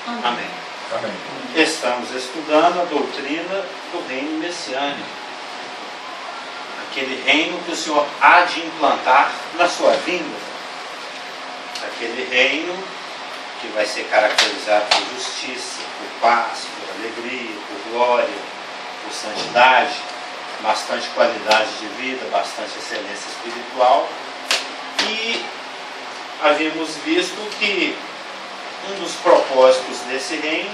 Amém. Amém. Estamos estudando a doutrina do reino messiânico. Aquele reino que o Senhor há de implantar na sua vinda. Aquele reino que vai ser caracterizado por justiça, por paz, por alegria, por glória, por santidade, bastante qualidade de vida, bastante excelência espiritual. E havíamos visto que um dos propósitos desse reino,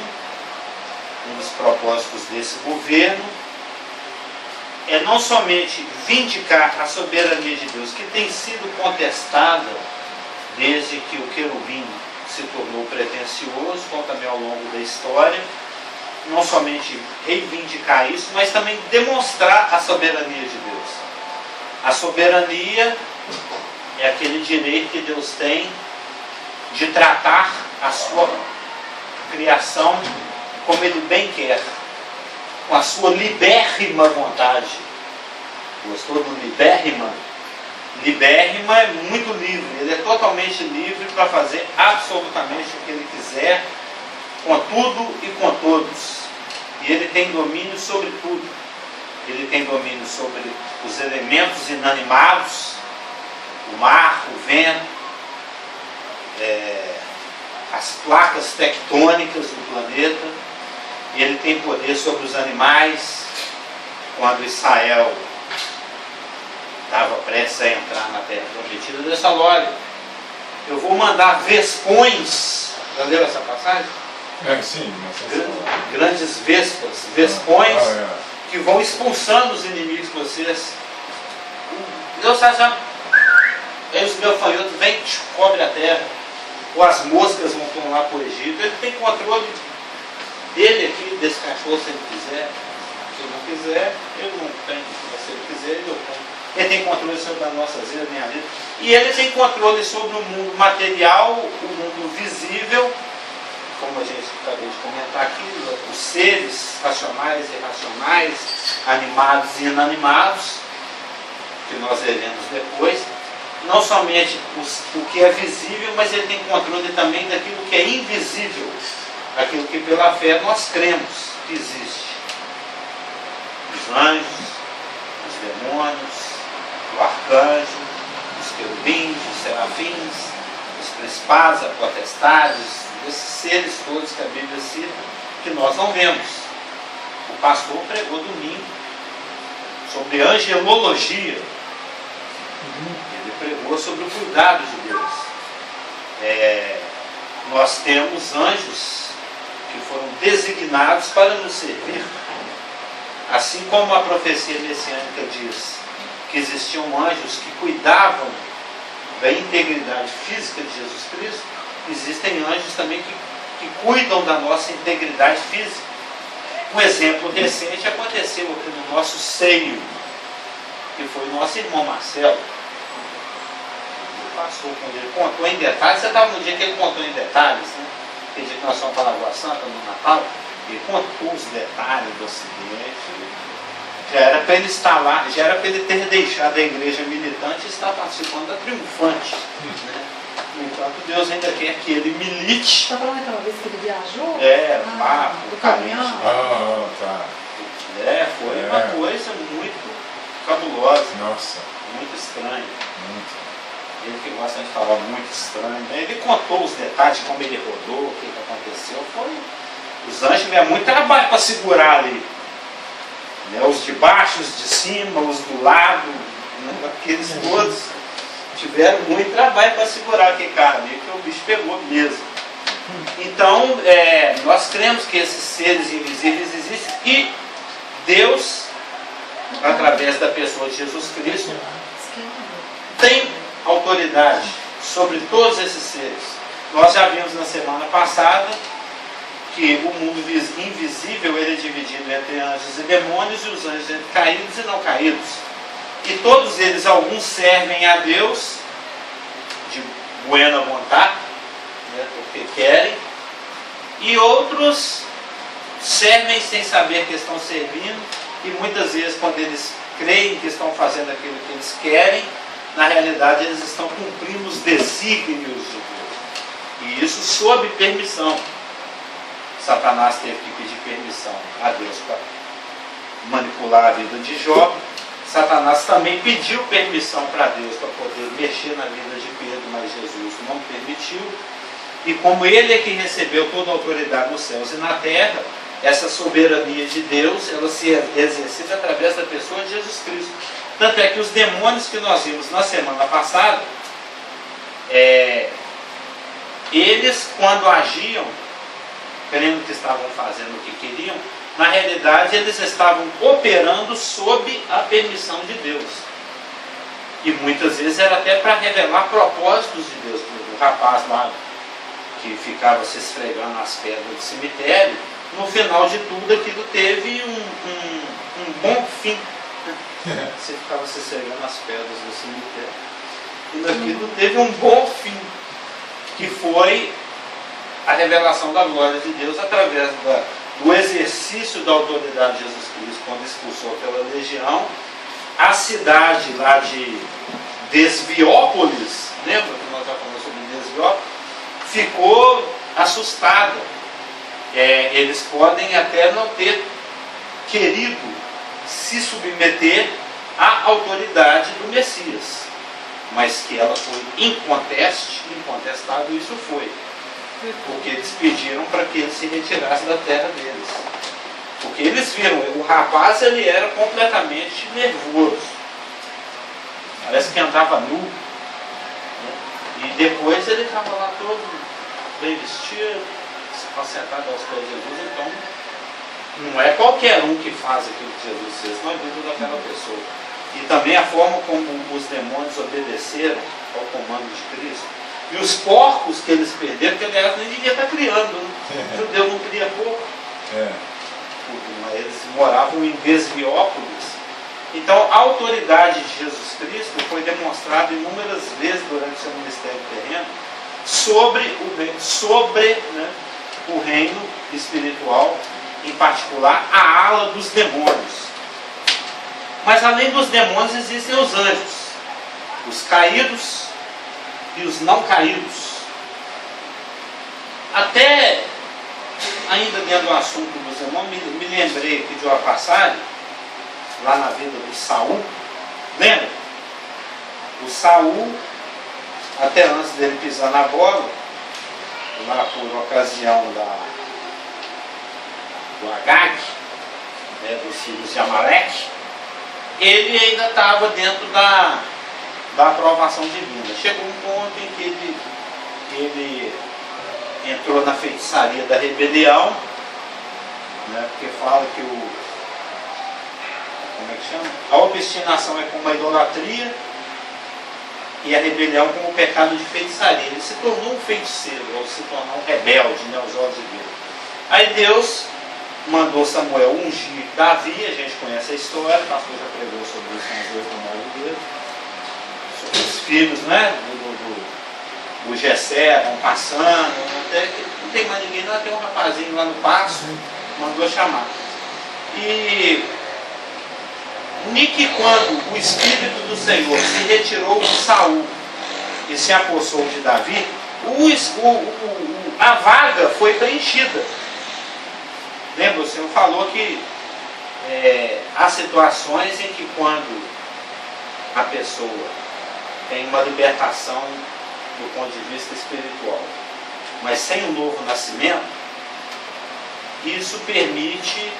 um dos propósitos desse governo, é não somente vindicar a soberania de Deus, que tem sido contestada desde que o querubim se tornou pretensioso, como também ao longo da história, não somente reivindicar isso, mas também demonstrar a soberania de Deus. A soberania é aquele direito que Deus tem de tratar a sua criação como Ele bem quer, com a sua libérrima vontade. Gostou do libérrima? Libérrima é muito livre, Ele é totalmente livre para fazer absolutamente o que Ele quiser, com tudo e com todos. E Ele tem domínio sobre tudo. Ele tem domínio sobre os elementos inanimados, o mar, o vento, as placas tectônicas do planeta. E Ele tem poder sobre os animais. Quando Israel estava prestes a entrar na terra prometida, Deus falou: olha, eu vou mandar vespões. Já leu essa passagem? Sim. Grandes vespas, vespões, que vão expulsando os inimigos de vocês. Deus sabe, aí os gafanhotos vêm e cobre a terra. Ou as moscas vão lá para o Egito. Ele tem controle dele aqui, desse cachorro, se ele quiser. Se ele não quiser, ele não tem. Se ele quiser, ele não tem. Ele tem controle sobre as nossas vidas, minha vida. E ele tem controle sobre o mundo material, o mundo visível, como a gente acabou de comentar aqui, os seres racionais e irracionais, animados e inanimados, que nós veremos depois. Não somente o que é visível, mas ele tem controle também daquilo que é invisível, aquilo que pela fé nós cremos que existe. Os anjos, os demônios, o arcanjo, os querubins, os serafins, os principados, as potestades, esses seres todos que a Bíblia cita, que nós não vemos. O pastor pregou domingo sobre angelologia. Ele pregou sobre o cuidado de Deus. Nós temos anjos que foram designados para nos servir. Assim como a profecia messiânica diz que existiam anjos que cuidavam da integridade física de Jesus Cristo, existem anjos também que cuidam da nossa integridade física. Um exemplo recente aconteceu aqui no nosso seio, que foi o nosso irmão Marcelo. Ele passou quando ele contou em detalhes. Você estava no dia que ele contou em detalhes, né? Tem dia que nós fomos para a Lagoa Santa no Natal. Ele contou os detalhes do acidente. Já era para ele estar lá, já era para ele ter deixado a igreja militante e estar participando da triunfante. Né? No entanto, Deus ainda quer que ele milite. Está falando aquela vez que ele viajou? Papo, do caminhão. Tá. Foi uma coisa muito cabulosa. Nossa. Muito estranha. Muito. Ele que gosta de falar muito estranho. Né? Ele contou os detalhes de como ele rodou, o que aconteceu. Os anjos tiveram muito trabalho para segurar ali. Né? Os de baixo, os de cima, os do lado, né? Aqueles todos tiveram muito trabalho para segurar aquele cara ali, que o bicho pegou mesmo. Então, nós cremos que esses seres invisíveis existem e Deus, através da pessoa de Jesus Cristo, tem autoridade sobre todos esses seres. Nós já vimos na semana passada que o mundo invisível ele é dividido entre anjos e demônios, e os anjos entre caídos e não caídos. E todos eles, alguns servem a Deus de buena vontade, né, porque querem, e outros servem sem saber que estão servindo, e muitas vezes quando eles creem que estão fazendo aquilo que eles querem, na realidade eles estão cumprindo os desígnios de Deus. E isso sob permissão. Satanás teve que pedir permissão a Deus para manipular a vida de Jó. Satanás também pediu permissão para Deus para poder mexer na vida de Pedro, mas Jesus não permitiu. E como ele é que recebeu toda a autoridade nos céus e na terra, essa soberania de Deus, ela se exercita através da pessoa de Jesus Cristo. Tanto é que os demônios que nós vimos na semana passada, eles, quando agiam, crendo que estavam fazendo o que queriam, na realidade eles estavam operando sob a permissão de Deus. E muitas vezes era até para revelar propósitos de Deus. O rapaz lá que ficava se esfregando nas pedras do cemitério, no final de tudo aquilo teve um bom fim. Você ficava se esfregando nas pedras do cemitério. E naquilo teve um bom fim, que foi a revelação da glória de Deus através do exercício da autoridade de Jesus Cristo, quando expulsou aquela legião. A cidade lá de Desviópolis, lembra que nós já falamos sobre Desviópolis? Ficou assustada. Eles podem até não ter querido se submeter à autoridade do Messias, mas que ela foi incontestável, isso foi. Porque eles pediram para que ele se retirasse da terra deles. Porque eles viram, o rapaz ele era completamente nervoso. Parece que andava nu. Né? E depois ele estava lá todo bem vestido, concentrado aos pés de Jesus. Então, não é qualquer um que faz aquilo que Jesus fez na vida daquela pessoa. E também a forma como os demônios obedeceram ao comando de Cristo. E os porcos que eles perderam, que aliás nem devia estar criando, né? O judeu não cria porco. Mas eles moravam em Desviópolis. Então a autoridade de Jesus Cristo foi demonstrada inúmeras vezes durante seu ministério terreno sobre o reino espiritual, em particular a ala dos demônios. Mas além dos demônios existem os anjos, os caídos e os não caídos. Até ainda dentro do assunto dos irmãos, me lembrei aqui de uma passagem lá na vida do Saul. Lembra? O Saul, até antes dele pisar na bola, lá por ocasião do Agag, dos filhos de Amaleque, ele ainda estava dentro da aprovação divina. Chegou um ponto em que ele entrou na feitiçaria da rebelião, né, porque fala que como é que chama? A obstinação é como a idolatria e a rebelião como o pecado de feitiçaria. Ele se tornou um feiticeiro, ou se tornou um rebelde, né, aos olhos de Deus. Aí Deus mandou Samuel ungir Davi, a gente conhece a história, o pastor já pregou sobre isso nas 8 ou 9 vezes, sobre os filhos, né, do Jessé, vão passando, até que não tem mais ninguém, não, tem um rapazinho lá no passo, mandou chamar. E quando o Espírito do Senhor se retirou de Saul e se apossou de Davi, a vaga foi preenchida. Lembra, o Senhor falou que há situações em que quando a pessoa tem uma libertação do ponto de vista espiritual, mas sem o novo nascimento, isso permite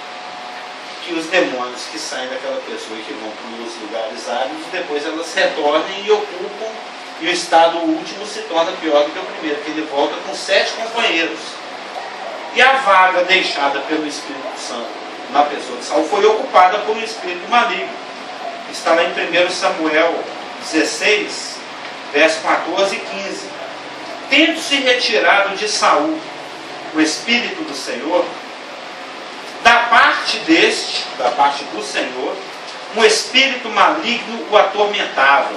que os demônios que saem daquela pessoa e que vão para os lugares áridos, depois elas retornem e ocupam, e o estado último se torna pior do que o primeiro, que ele volta com 7 companheiros. E a vaga deixada pelo Espírito Santo na pessoa de Saul foi ocupada por um espírito maligno. Está lá em 1 Samuel 16, verso 14 e 15. Tendo-se retirado de Saul o Espírito do Senhor, da parte do Senhor, um espírito maligno o atormentava.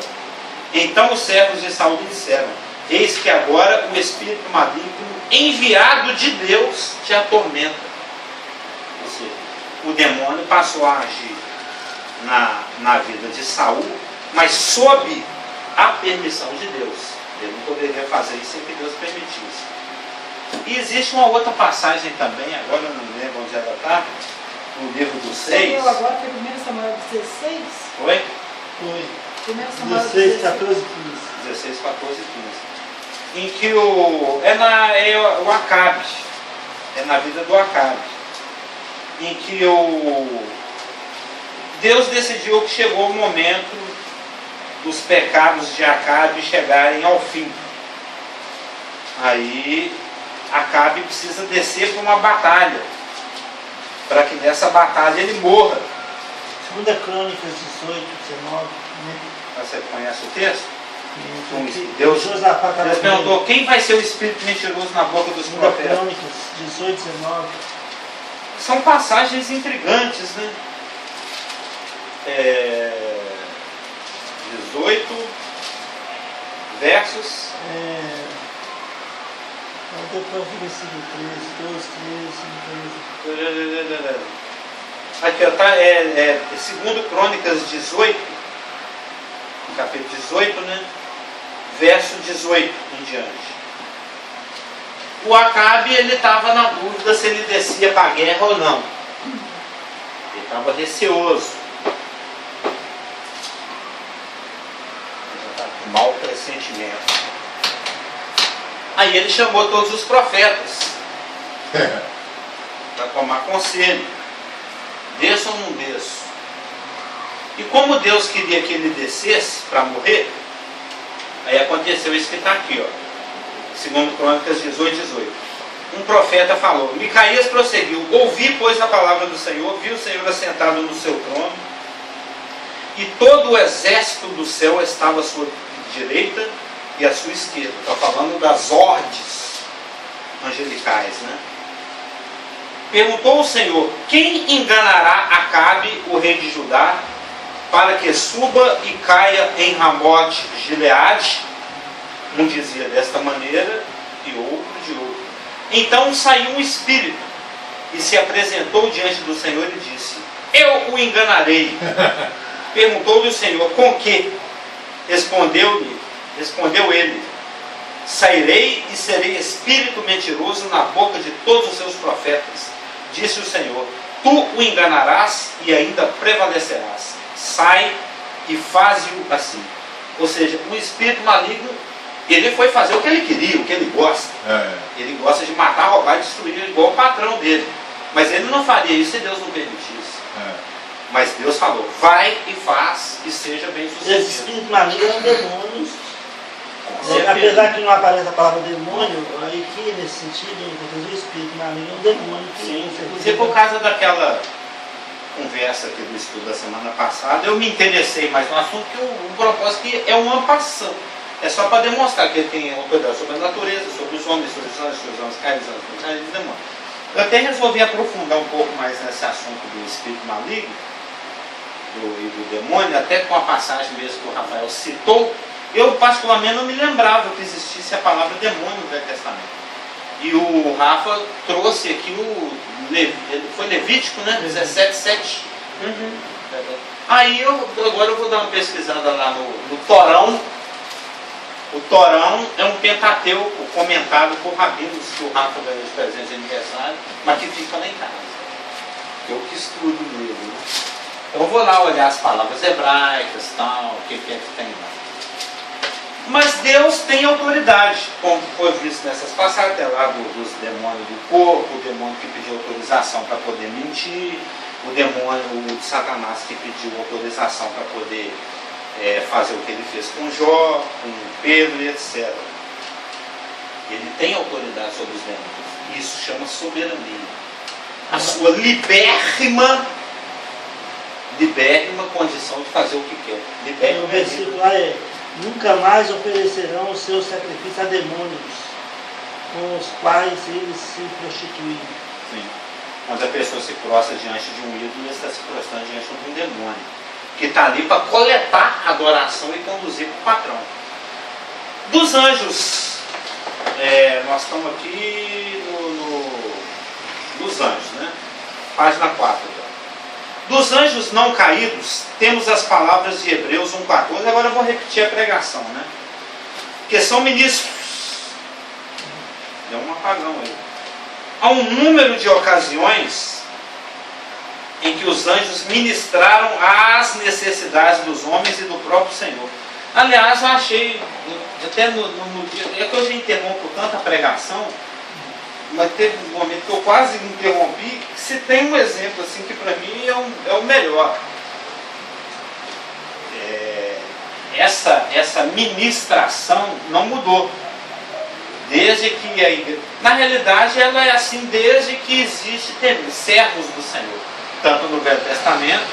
Então os servos de Saul lhe disseram: eis que agora o espírito maligno enviado de Deus te atormenta. Ou seja, o demônio passou a agir na vida de Saul, mas sob a permissão de Deus. Ele não poderia fazer isso sem que Deus permitisse. E existe uma outra passagem também, agora eu não lembro onde ela está, no livro do 6. Eu agora foi 1 Samuel 16? Foi? Foi. 1 Samuel 16, 14, 15. 16, 14 e 15. Em que é o Acabe, é na vida do Acabe, em que Deus decidiu que chegou o momento dos pecados de Acabe chegarem ao fim. Aí Acabe precisa descer para uma batalha, para que nessa batalha ele morra. 2 Crônicas 18, 19. Né? Você conhece o texto? Deus Deus perguntou quem vai ser o espírito mentiroso na boca dos 2 profetas. Crônicas 18, 19. São passagens intrigantes, né? 18 versos. Depois do versículo 13, 12, 13, 13. Aqui está, segundo Crônicas 18, no capítulo 18, né? Verso 18 em diante. O Acabe, ele estava na dúvida se ele descia para a guerra ou não. Ele estava receoso. Ele estava com mau pressentimento. Aí ele chamou todos os profetas para tomar conselho. Desço ou não desço? E como Deus queria que ele descesse para morrer, aí aconteceu isso que está aqui, ó. Segundo Crônicas 18, 18. Um profeta falou, Micaías prosseguiu, ouvi, pois, a palavra do Senhor, vi o Senhor assentado no seu trono, e todo o exército do céu estava à sua direita e à sua esquerda. Está falando das hordes angelicais, né? Perguntou o Senhor, quem enganará Acabe, o rei de Judá, para que suba e caia em Ramote Gileade? Um dizia desta maneira e outro de outra. Então saiu um espírito e se apresentou diante do Senhor e disse, eu o enganarei. Perguntou-lhe o Senhor, com que? Respondeu ele, sairei e serei espírito mentiroso na boca de todos os seus profetas. Disse o Senhor, tu o enganarás e ainda prevalecerás. Sai e faze-o assim. Ou seja, um espírito maligno, ele foi fazer o que ele queria, o que ele gosta. Ele gosta de matar, roubar e destruir igual o patrão dele. Mas ele não faria isso se Deus não permitisse. Mas Deus falou, vai e faz e seja bem sucedido. Esse espírito maligno é um demônio. Apesar que não aparece a palavra demônio, aí que nesse sentido, o espírito maligno é um demônio. Sim, inclusive por causa daquela conversa aqui do estudo da semana passada, eu me interessei mais no assunto, que o propósito que é uma passão. É só para demonstrar que ele tem autoridade sobre a natureza, sobre os homens, sobre os anjos caídos, sobre os caídos dos demônios. Eu até resolvi aprofundar um pouco mais nesse assunto do espírito maligno e do demônio, até com a passagem mesmo que o Rafael citou. Eu particularmente não me lembrava que existisse a palavra demônio no Velho Testamento. E o Rafa trouxe aqui foi Levítico, né? 17:7. Aí agora eu vou dar uma pesquisada lá no Torão. O Torão é um Pentateuco comentado por rabinos que o Rafa ganhou de presente de aniversário, mas que fica lá em casa. Eu que estudo nele, né? Então eu vou lá olhar as palavras hebraicas, tal, o que é que tem lá. Mas Deus tem autoridade, como foi visto nessas passagens, até lá dos demônios do corpo, o demônio que pediu autorização para poder mentir, o demônio de Satanás que pediu autorização para poder fazer o que ele fez com Jó, com Pedro e etc. Ele tem autoridade sobre os demônios. Isso chama soberania. A sua libérrima condição de fazer o que quer. O versículo lá é: nunca mais oferecerão os seus sacrifícios a demônios, com os quais eles se prostituem. Sim. Quando a pessoa se prostra diante de um ídolo, ele está se prostrando diante de um demônio, que está ali para coletar a adoração e conduzir para o patrão. Dos anjos, nós estamos aqui nos anjos, né? Página 4. Dos anjos não caídos, temos as palavras de Hebreus 1,14. Agora eu vou repetir a pregação, né? Que são ministros. Deu uma apagão aí. Há um número de ocasiões em que os anjos ministraram às necessidades dos homens e do próprio Senhor. Aliás, eu achei, até no dia, é que eu já interrompo tanta pregação, mas teve um momento que eu quase interrompi. Se tem um exemplo assim que para mim é o melhor. Essa ministração não mudou. Desde que a igreja, na realidade ela é assim desde que existe servos do Senhor, tanto no Velho Testamento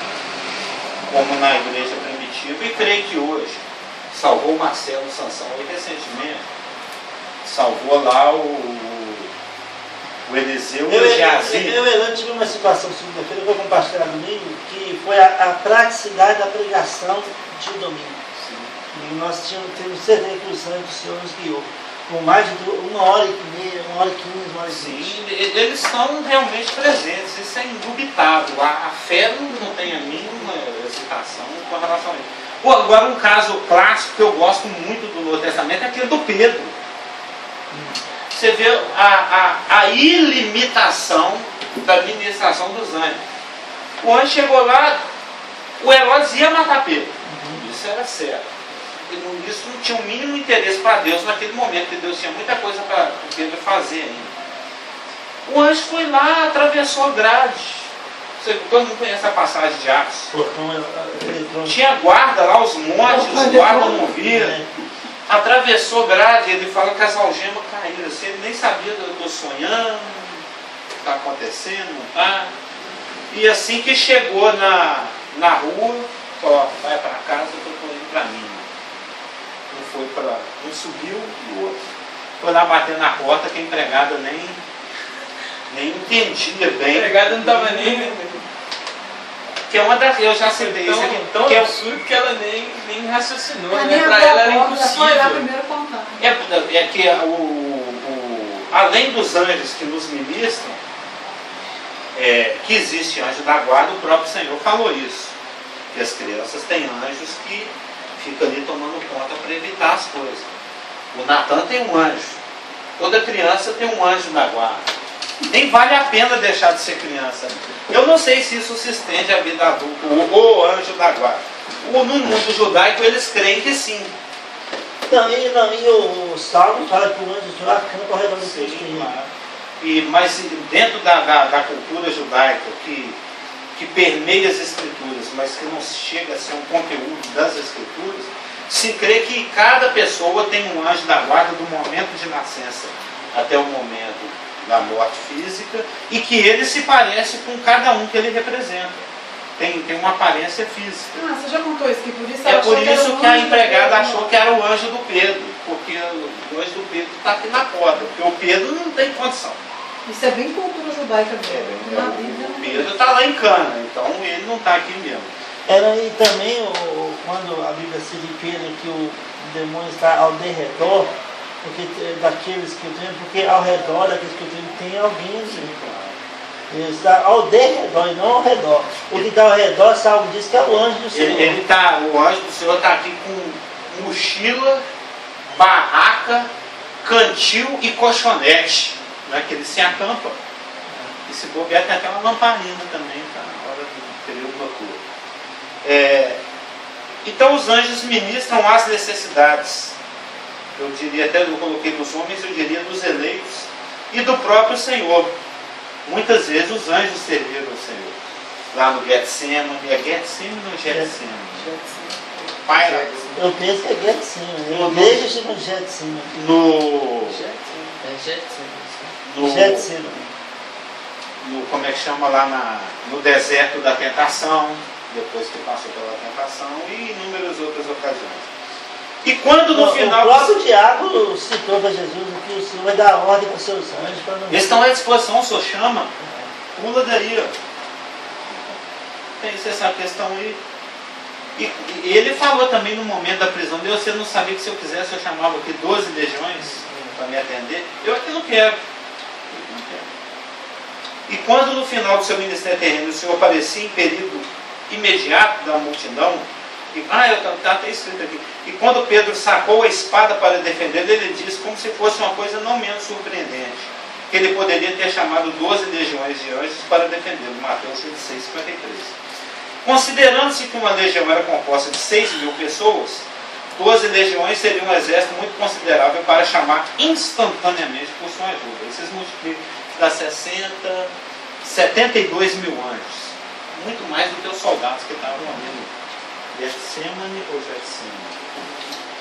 como na igreja primitiva, e creio que hoje salvou o Marcelo Sansão aí recentemente, salvou lá o Eliseu e o Geazi. Eu tive uma situação segunda-feira que eu vou compartilhar domingo, que foi a praticidade da pregação de domingo. Sim. E nós temos certeza que o sangue do Senhor nos guiou. Com mais de 1h30, 1h15, 1h20. Sim, eles são realmente presentes, isso é indubitável. A fé não tem a mínima hesitação com relação a isso. Agora, um caso clássico que eu gosto muito do Novo Testamento é aquele do Pedro. Você vê a ilimitação da ministração dos anjos. O anjo chegou lá, o Herodes ia matar Pedro. Isso era certo. Isso não tinha o mínimo interesse para Deus naquele momento, porque Deus tinha muita coisa para Pedro fazer ainda. O anjo foi lá, atravessou a grade. Todo mundo conhece a passagem de Atos. Tinha guarda lá, os montes, os guardas não viram. Atravessou a grade, ele fala que as algemas caíram. Assim, ele nem sabia, eu estou sonhando, o que está acontecendo, não está. E assim que chegou na rua, falou, vai para casa, eu estou indo para mim. Um subiu e o outro foi lá bater na porta, que a empregada nem entendia bem. A empregada não estava nem... Que é uma das... Eu já citei isso aqui. Tão que absurdo que ela nem raciocinou, Ela né? nem Para abriu ela a era porta, já foi lá impossível. primeiro contar. É que além dos anjos que nos ministram, que existe anjo da guarda, o próprio Senhor falou isso. Que as crianças têm anjos que ficam ali tomando conta para evitar as coisas. O Natan tem um anjo. Toda criança tem um anjo da guarda. Nem vale a pena deixar de ser criança. Eu não sei se isso se estende à vida adulta, o anjo da guarda. No mundo judaico eles creem que sim. E o Salmo fala que o anjo de lá campa ao redor do Cristo. Mas dentro da cultura judaica que permeia as escrituras, mas que não chega a ser um conteúdo das escrituras, se crê que cada pessoa tem um anjo da guarda do momento de nascença até o momento da morte física, e que ele se parece com cada um que ele representa. Tem uma aparência física. Ah, você já contou isso, que por isso É por isso que a empregada achou achou que era o anjo do Pedro, porque o anjo do Pedro está aqui na porta, porque o Pedro não tem condição. Isso é bem cultura judaica mesmo. Na Bíblia, O Pedro está lá em Cana, então ele não está aqui mesmo. E também, quando a Bíblia se refere que o demônio está ao derredor, porque daqueles que o temem, porque ao redor daqueles que o temem tem alguém ali. Ele está ao derredor e não ao redor. O que está ao redor, Salmo diz que é o anjo do Senhor. O anjo do Senhor está aqui com mochila, barraca, cantil e colchonete, né, que ele se acampa. E se bobear, tem até uma lamparina também, tá, na hora do período noturno. Então os anjos ministram as necessidades. Eu diria, até eu coloquei dos homens, eu diria dos eleitos e do próprio Senhor. Muitas vezes os anjos serviram ao Senhor. Lá no Getsemane, é Getsemane ou Getsemane? Pai, eu penso que é Getsemane. Eu vejo chama de Getsemane. Getsemane. Como é que chama lá no deserto da tentação, depois que passou pela tentação, e inúmeras outras ocasiões. E quando no final... O próprio diabo citou para Jesus que o Senhor vai dar ordem para os seus anjos para não... Eles estão à disposição, o Senhor chama. Pula daí, ó. Tem essa questão aí. E ele falou também no momento da prisão dele, você não sabia que se eu quisesse eu chamava aqui 12 legiões para me atender. Eu aqui não quero. E quando no final do seu ministério terreno o Senhor aparecia em período imediato da multidão, está até escrito aqui. E quando Pedro sacou a espada para defender, ele disse como se fosse uma coisa não menos surpreendente: que ele poderia ter chamado 12 legiões de anjos para defendê-lo. Mateus 26:53. Considerando-se que uma legião era composta de 6.000 pessoas, 12 legiões seriam um exército muito considerável para chamar instantaneamente por sua ajuda. Aí vocês multiplicam, dá 72 mil anjos. Muito mais do que os soldados que estavam ali no Getsemane ou Getsemane.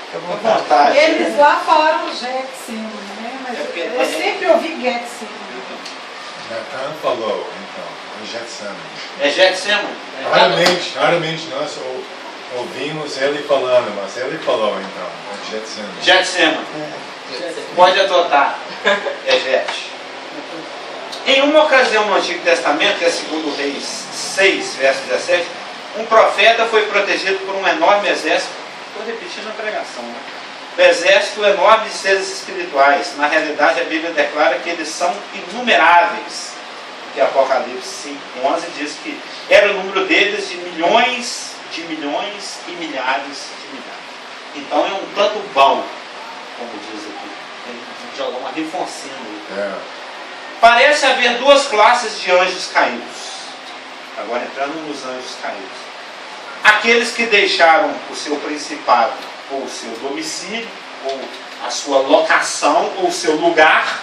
Fica à Com vontade. vontade. Eles lá falaram Getsemane, né? Mas É porque- eu sempre ouvi Getsemane. Natan falou, então, é Getsemane. É Getsemane? Raramente nós ouvimos ele falando, mas ele falou, então, é Getsemane. Getsemane. É. Pode adotar. É Jet. Em uma ocasião no Antigo Testamento, que é 2 Reis 6, verso 17, um profeta foi protegido por um enorme exército. Estou repetindo a pregação, né? O exército enorme de seres espirituais. Na realidade, a Bíblia declara que eles são inumeráveis. Que Apocalipse 5:11 diz que era o número deles de milhões e milhares de milhares. Então é um tanto bom, como diz aqui. Tem que jogar uma rifoncina aí. É. Parece haver duas classes de anjos caídos. Agora entrando nos anjos caídos. Aqueles que deixaram o seu principado, ou o seu domicílio, ou a sua locação, ou o seu lugar,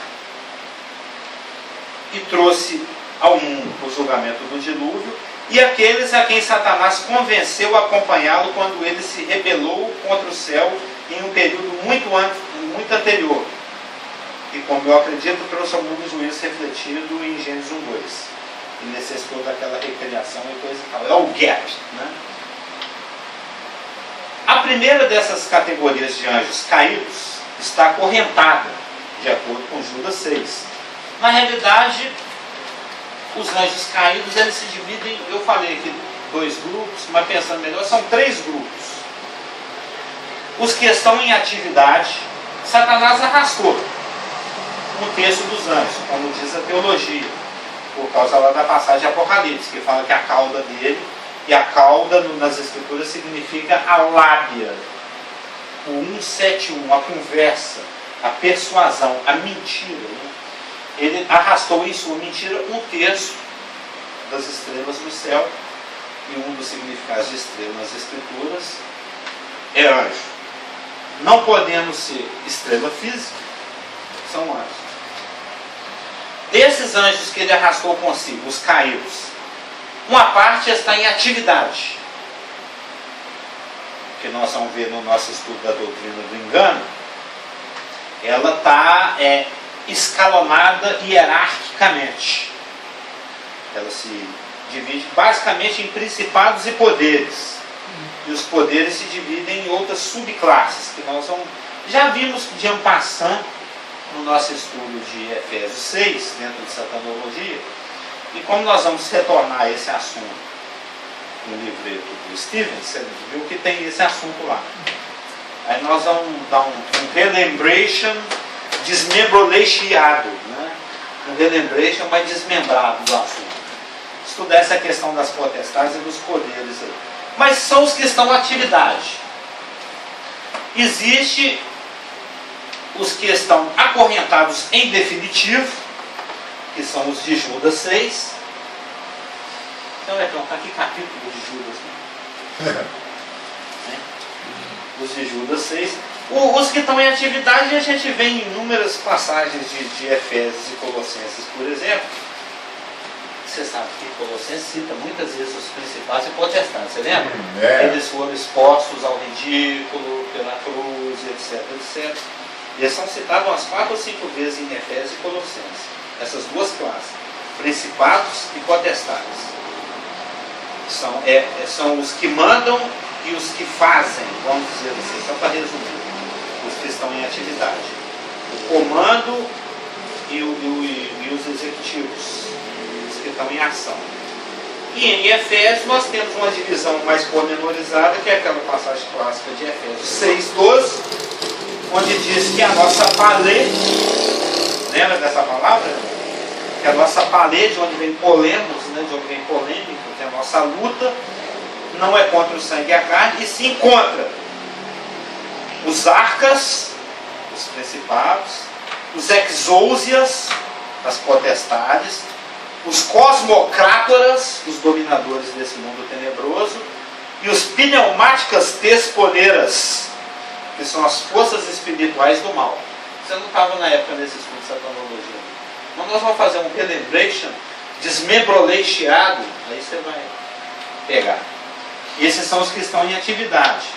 e trouxe ao mundo o julgamento do dilúvio, e aqueles a quem Satanás convenceu a acompanhá-lo quando ele se rebelou contra o céu em um período muito anterior. E como eu acredito, trouxe ao mundo o juízo refletido em Gênesis 1:2. E necessitou daquela recriação e coisa e tal. É o gap, né? A primeira dessas categorias de anjos caídos está acorrentada, de acordo com Judas 6. Na realidade, os anjos caídos, eles se dividem, eu falei aqui 2 grupos, mas pensando melhor, são 3 grupos. Os que estão em atividade, Satanás arrastou no texto dos anjos, como diz a teologia, por causa lá da passagem de Apocalipse, que fala que a cauda dele, e a cauda nas escrituras significa a lábia, o 171, a conversa, a persuasão, a mentira, né? Ele arrastou em sua mentira um terço das estrelas do céu, e um dos significados de estrela nas escrituras é anjo. Não podendo ser estrela física, são anjos. Desses anjos que ele arrastou consigo, os caídos, uma parte está em atividade, que nós vamos ver no nosso estudo da doutrina do engano. Ela está escalonada hierarquicamente. Ela se divide basicamente em principados e poderes. E os poderes se dividem em outras subclasses, que nós já vimos de en passant no nosso estudo de Efésios 6, dentro de satanologia. E como nós vamos retornar a esse assunto no livreto do Stevens, você viu que tem esse assunto lá. Aí nós vamos dar um relembration desmembroleixeado, né? Um relembration mais desmembrado do assunto. Estudar essa questão das potestades e dos poderes aí. Mas são os que estão em atividade. Existe os que estão acorrentados em definitivo, que são os de Judas 6. Então vai perguntar que capítulo de Judas, né? Os de Judas 6. Os que estão em atividade, a gente vê em inúmeras passagens de Efésios e Colossenses, por exemplo. Você sabe que Colossenses cita muitas vezes os principais e potestades, você lembra? Eles foram expostos ao ridículo pela cruz, etc, etc. E eles são citados umas 4 ou 5 vezes em Efésios e Colossenses. Essas duas classes, principados e potestades. São os que mandam e os que fazem, vamos dizer assim, só para resumir, os que estão em atividade. O comando e os executivos, os que estão em ação. E em Efésios nós temos uma divisão mais pormenorizada, que é aquela passagem clássica de Efésios 6:12, onde diz que a nossa palê, lembra dessa palavra? Que a nossa palê, de onde vem polemos, né, de onde vem polêmica, que a nossa luta não é contra o sangue e a carne, e sim contra os arcas, os principados, os exousias, as potestades, os cosmocrátoras, os dominadores desse mundo tenebroso, e os pneumáticas tesponeras, que são as forças espirituais do mal. Você não estava na época nesse estudo de satanologia. Então nós vamos fazer um relembration, desmembroleiteado, aí você vai pegar. Esses são os que estão em atividade.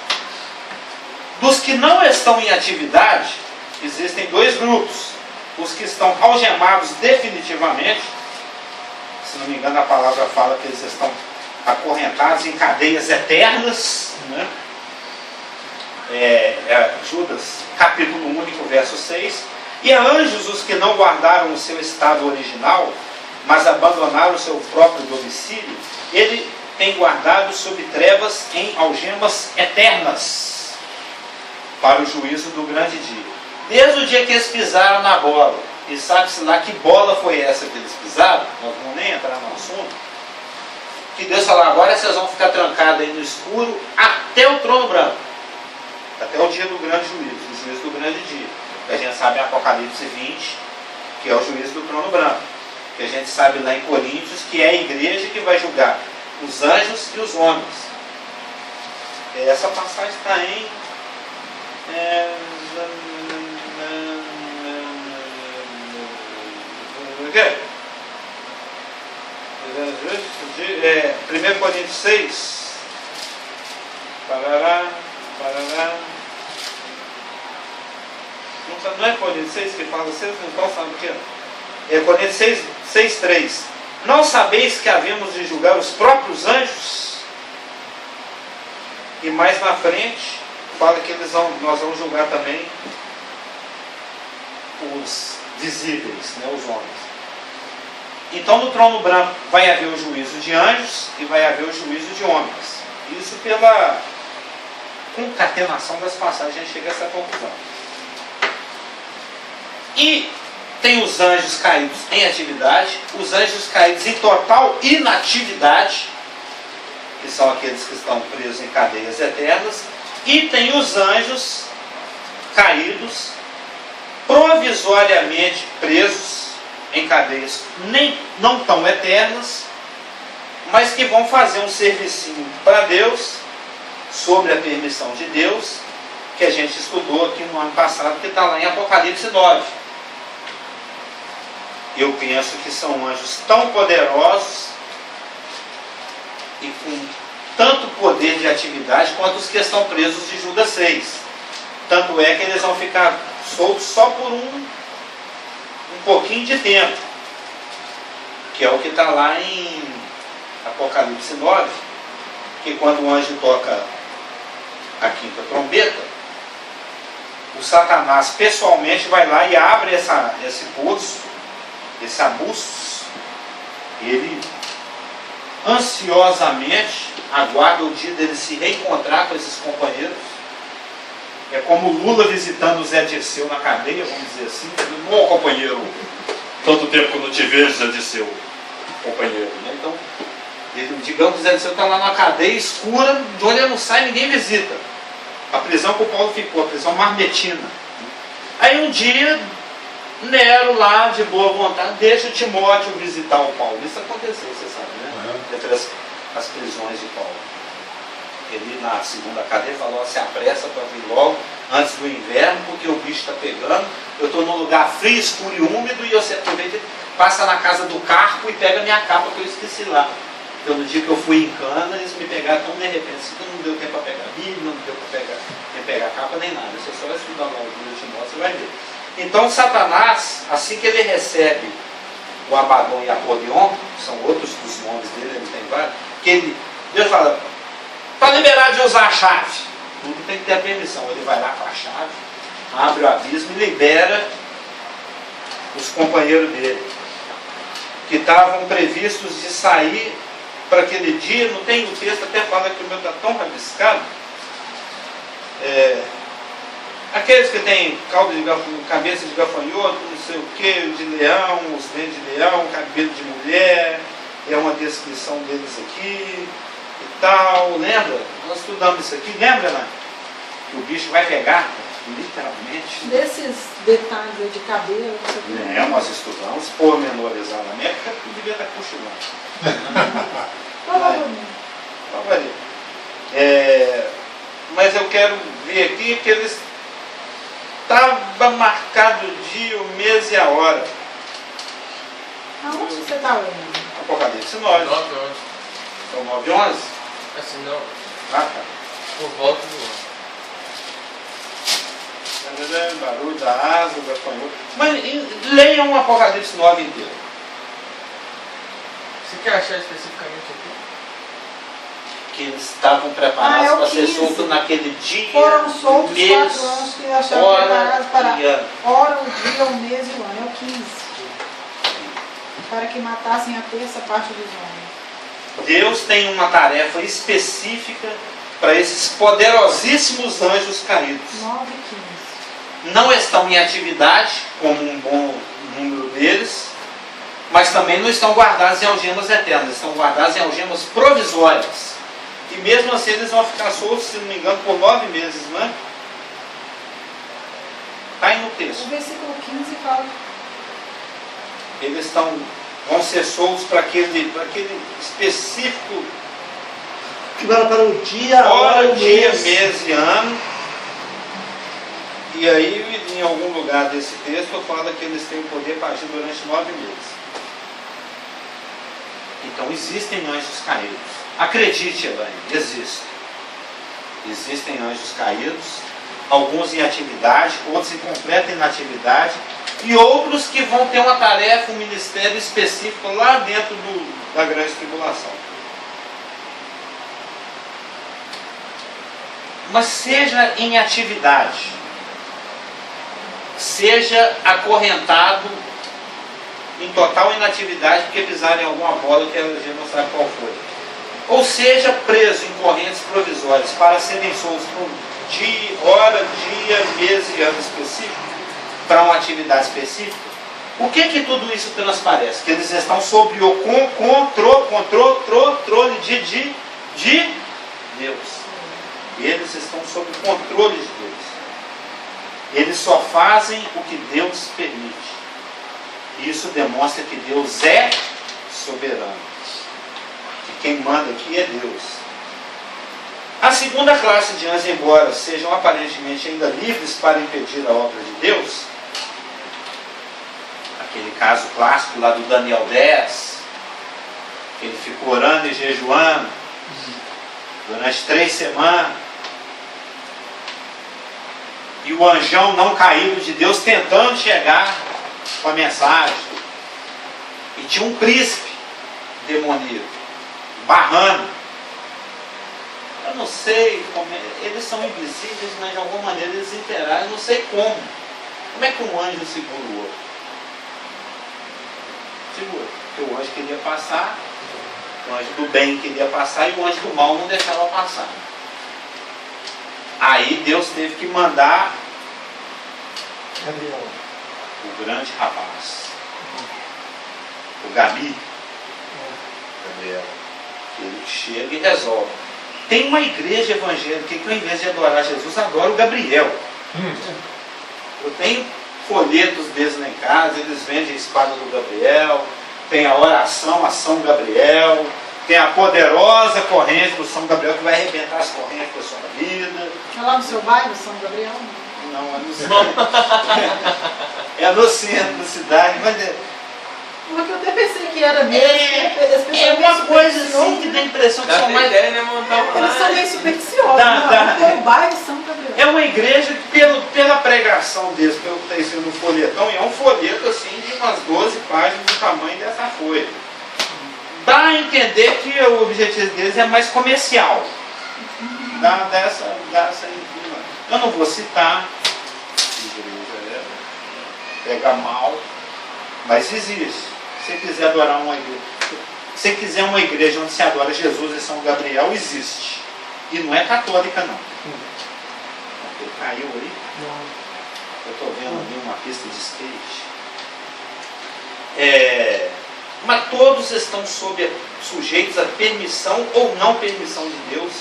Dos que não estão em atividade, existem dois grupos. Os que estão algemados definitivamente, se não me engano a palavra fala que eles estão acorrentados em cadeias eternas, né? Judas, capítulo único, verso 6. E a anjos os que não guardaram o seu estado original, mas abandonaram o seu próprio domicílio, ele tem guardado sob trevas em algemas eternas, para o juízo do grande dia. Desde o dia que eles pisaram na bola, e sabe-se lá que bola foi essa que eles pisaram, nós não vamos nem entrar no assunto, que Deus falou, agora vocês vão ficar trancados aí no escuro até o trono branco, até o dia do grande juízo, o juízo do grande dia, que a gente sabe em Apocalipse 20, que é o juízo do trono branco, que a gente sabe lá em Coríntios, que é a igreja que vai julgar os anjos e os homens. Essa passagem está em Primeiro Coríntios 6. Não é Coríntios 6 que fala, vocês não estão sabendo o que é? É Coríntios 6:3. Não sabeis que havemos de julgar os próprios anjos? E mais na frente fala que nós vamos julgar também os visíveis, né, os homens. Então no trono branco vai haver o juízo de anjos e vai haver o juízo de homens. Isso pela concatenação das passagens a gente chega a essa conclusão. E tem os anjos caídos em atividade, os anjos caídos em total inatividade, que são aqueles que estão presos em cadeias eternas, e tem os anjos caídos, provisoriamente presos em cadeias não tão eternas, mas que vão fazer um servicinho para Deus, sobre a permissão de Deus, que a gente estudou aqui no ano passado, que está lá em Apocalipse 9. Eu penso que são anjos tão poderosos e com tanto poder de atividade quanto os que estão presos de Judas 6. Tanto é que eles vão ficar soltos só por um pouquinho de tempo, que é o que está lá em Apocalipse 9, que quando o anjo toca a quinta trombeta, o Satanás pessoalmente vai lá e abre esse poço, esse abuso, ele ansiosamente aguarda o dia dele se reencontrar com esses companheiros. É como Lula visitando o Zé Dirceu na cadeia, vamos dizer assim. Bom, companheiro, tanto tempo que eu não te vejo, Zé Dirceu, companheiro. Né? Então, digamos que o Zé Dirceu está lá na cadeia escura, de onde ele não sai, ninguém visita. A prisão que o Paulo ficou, a prisão marmetina. Aí um dia, Nero lá, de boa vontade, deixa o Timóteo visitar o Paulo. Isso aconteceu, você sabe, né? Entre as prisões de Paulo. Ele na segunda cadeia falou, se apressa para vir logo, antes do inverno, porque o bicho está pegando, eu estou num lugar frio, escuro e úmido, e você aproveita, passa na casa do Carpo e pega minha capa que eu esqueci lá. Então no dia que eu fui em Cana, eles me pegaram tão de repente, assim, que não deu tempo para pegar Bíblia, não deu para nem pegar capa nem nada. Você só vai estudar lá o livro de Timóteo, você vai ver. Então Satanás, assim que ele recebe o Abaddon e Apolion, que são outros dos nomes dele, ele tem vários, que Deus fala, para liberar de usar a chave, tudo tem que ter a permissão. Ele vai lá com a chave, abre o abismo e libera os companheiros dele, que estavam previstos de sair para aquele dia. Não tem, o texto até fala que o meu está tão rabiscado. Aqueles que têm cabeça de gafanhoto, não sei o que, de leão, os dentes de leão, cabelo de mulher, é uma descrição deles aqui e tal, lembra? Nós estudamos isso aqui, lembra, né? Que o bicho vai pegar literalmente. Desses detalhes aí de cabelo, não sei o quê. Nós estudamos pormenorizadamente, porque eu devia estar cochilando. Provavelmente. Mas eu quero ver aqui que eles estava marcado o dia, o mês e a hora. Aonde você está lendo? Apocalipse 9. 9 11. São 9 e 11? Assim não. Ah, tá. Por volta do Barulho da asa, da canhota. Mas leiam o Apocalipse 9 inteiro. Você quer achar especificamente aqui? Que eles estavam preparados é o para ser 15. soltos naquele dia. Foram soltos mês, 4 anos que acharam hora preparados para e ano. hora, o dia, o mês e o ano. É o 15. Para que matassem a terça parte dos homens. Deus tem uma tarefa específica para esses poderosíssimos anjos caídos. 9 e 15. Não estão em atividade, como um bom número deles, mas também não estão guardados em algemas eternas, estão guardados em algemas provisórias. E mesmo assim eles vão ficar soltos, se não me engano, por 9 meses, não é? Está aí no texto. O versículo 15 fala. Eles vão ser soltos para aquele específico Que vai para o dia, a hora, o dia, mês e ano. E aí, em algum lugar desse texto, fala que eles têm o poder para agir durante 9 meses. Então, existem anjos caídos. Acredite, Elaine, existem. Existem anjos caídos, alguns em atividade, outros em completa inatividade, e outros que vão ter uma tarefa, um ministério específico lá dentro da grande tribulação. Mas seja em atividade, seja acorrentado em total inatividade porque pisarem em alguma bola que a gente não sabe qual foi, ou seja preso em correntes provisórias para serem soltos por dia, hora, dia, mês e ano específico para uma atividade específica. O que tudo isso transparece? Que eles estão sob o controle de Deus. Eles estão sob o controle de Deus. Eles só fazem o que Deus permite. Isso demonstra que Deus é soberano. Que quem manda aqui é Deus. A segunda classe de anjos, embora sejam aparentemente ainda livres para impedir a obra de Deus, aquele caso clássico lá do Daniel 10, que ele ficou orando e jejuando durante 3 semanas, e o anjão não caído de Deus tentando chegar com a mensagem, e tinha um príncipe demoníaco barrando. Eu não sei como eles são invisíveis, mas de alguma maneira eles interagem, eu não sei como. Como é que um anjo segura o outro? Segura, porque o anjo queria passar, o anjo do bem queria passar e o anjo do mal não deixava passar. Aí Deus teve que mandar Gabriel, o grande rapaz, o Gabi, Gabriel, que ele chega e resolve. Tem uma igreja evangélica que ao invés de adorar Jesus, adora o Gabriel. Eu tenho folhetos deles lá em casa, eles vendem a espada do Gabriel, tem a oração, a São Gabriel, tem a poderosa corrente do São Gabriel que vai arrebentar as correntes da sua vida. É lá no seu bairro, São Gabriel? Não, é no centro. É no centro da cidade, mas Porque eu até pensei que era mesmo. é uma coisa assim que dá a impressão que Dá são até mais. ideia, né? Montar um Eles são meio supersticiosos. Dá. Não, o bairro São Gabriel. É uma igreja que pela pregação deles, pelo que está escrito no folhetão, é um folheto assim de umas 12 páginas do tamanho dessa folha. Dá a entender que o objetivo deles é mais comercial. Dá essa eu não vou citar igreja, pega mal, mas existe. Se quiser adorar uma igreja, se quiser uma igreja onde se adora Jesus e São Gabriel, existe. E não é católica não. Ele caiu aí? não. Eu estou vendo ali uma pista de skate. Mas todos estão sujeitos à permissão ou não permissão de Deus,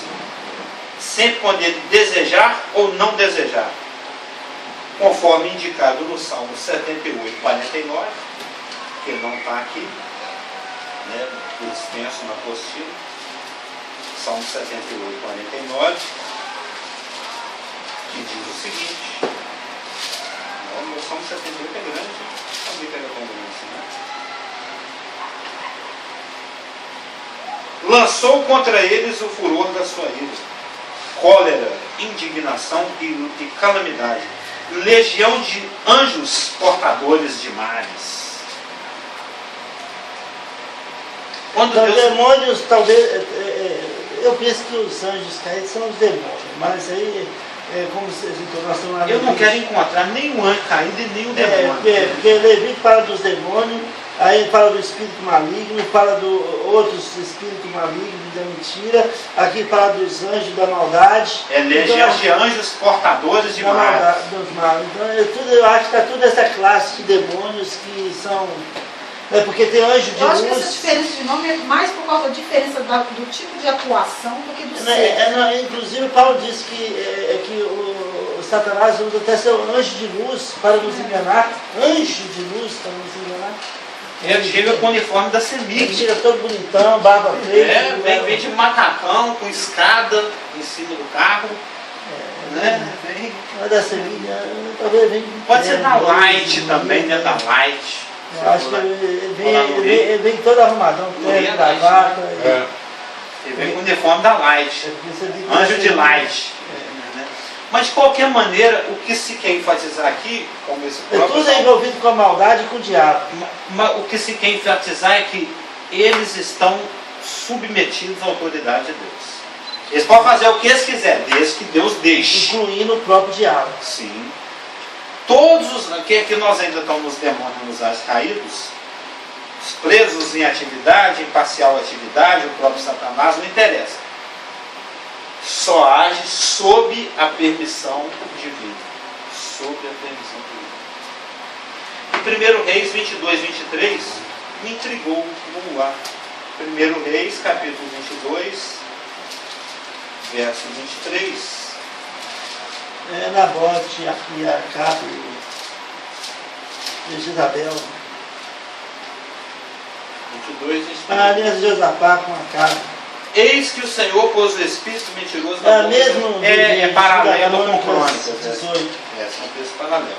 sempre quando ele desejar ou não desejar. conforme indicado no Salmo 78, 49, que não está aqui, né, por extenso na apostila. Salmo 78, 49, que diz o seguinte. O meu Salmo 78 é grande, não sabia que era tão grande assim, né? Lançou contra eles o furor da sua ira, cólera, indignação e calamidade, legião de anjos portadores de males. Quando Os Deus... demônios, talvez, eu penso que os anjos caídos são os demônios, mas aí, como nós estamos lá. Eu não quero encontrar nem o anjo caído e nem o demônio. Porque Levítico fala dos demônios, aí ele fala do espírito maligno, fala do outros espíritos malignos da mentira, aqui fala dos anjos da maldade. É legião de anjos portadores de males. Dos males. Então eu acho que está toda essa classe de demônios que são. Porque tem anjo de Eu acho luz. que essa diferença de nome é mais por causa da diferença do tipo de atuação do que do ser. Inclusive Paulo diz que o Satanás usa até seu anjo de luz para nos enganar. Anjo de luz para nos enganar. Ele chega com o uniforme da Ele CEMIG. chega todo bonitão, barba preta. Vem de macacão, com escada em cima do carro. Né? Não é da Sevilha, talvez vem. Pode ser da Light também, né? Da Light. Eu acho que ele vem todo arrumadão, terno, gravata. Ele vem com o uniforme da Light. Anjo de Light. Mas de qualquer maneira, o que se quer enfatizar aqui, como esse próprio... Tudo é envolvido com a maldade e com o diabo. O que se quer enfatizar é que eles estão submetidos à autoridade de Deus. Eles podem fazer o que eles quiserem, desde que Deus deixe. Incluindo o próprio diabo. Sim. Todos os... que nós ainda estamos nos demônios, nos anjos caídos, presos em atividade, em parcial atividade, o próprio Satanás, não interessa. Só age sob a permissão divina. Sob a permissão divina. Em 1 Reis 22, 23, me intrigou. Vamos lá. 1 Reis, capítulo 22, verso 23. Nabote, aqui a Acabe de Jezabel. 22, 23. Aliás, Josafá com Acabe. Eis que o Senhor pôs o espírito mentiroso É mesmo é paralelo com Crônicas Crônicas. 18. São textos paralelos.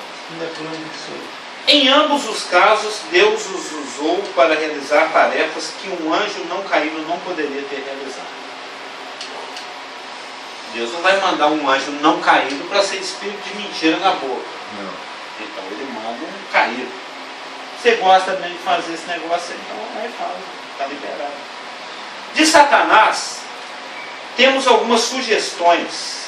Crônicas 18. Em ambos os casos, Deus os usou para realizar tarefas que um anjo não caído não poderia ter realizado. Deus não vai mandar um anjo não caído para ser espírito de mentira na boca. Não. Então ele manda um caído. Você gosta também de fazer esse negócio, então vai e fala. Está liberado. De Satanás, temos algumas sugestões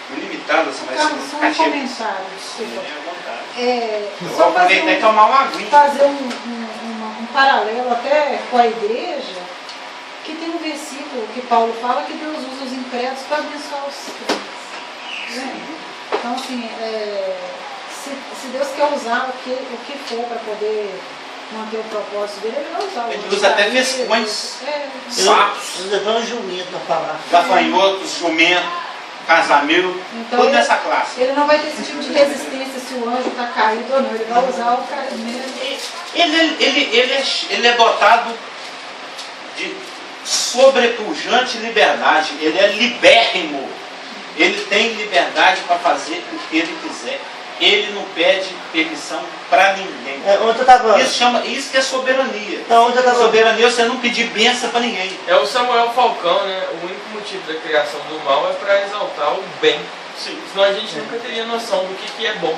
limitadas, mas Carlos, só um significativas. comentário, Sim, desculpa. à vontade. É, Eu só vou aproveitar e tomar uma aguinha. fazer um paralelo até com a igreja, que tem um versículo que Paulo fala que Deus usa os incrédulos para abençoar os crentes. Né? Então, assim, se Deus quer usar o que for para poder manter o propósito dele, ele vai usar. Ele usa até vescões, sapos, Eu levei um jumento para falar. gafanhotos, jumento, casamento, Então, tudo nessa classe. Ele não vai ter esse tipo de resistência se o anjo está caído ou não. Ele vai usar o cara mesmo. Ele é dotado de sobrepujante liberdade. Ele é libérrimo. Ele tem liberdade para fazer o que ele quiser. Ele não pede permissão para ninguém. Isso que é soberania. Soberania é você não pedir bênção para ninguém. É o Samuel Falcão, né? O único motivo da criação do mal é para exaltar o bem. Sim. Senão a gente nunca teria noção do que é bom.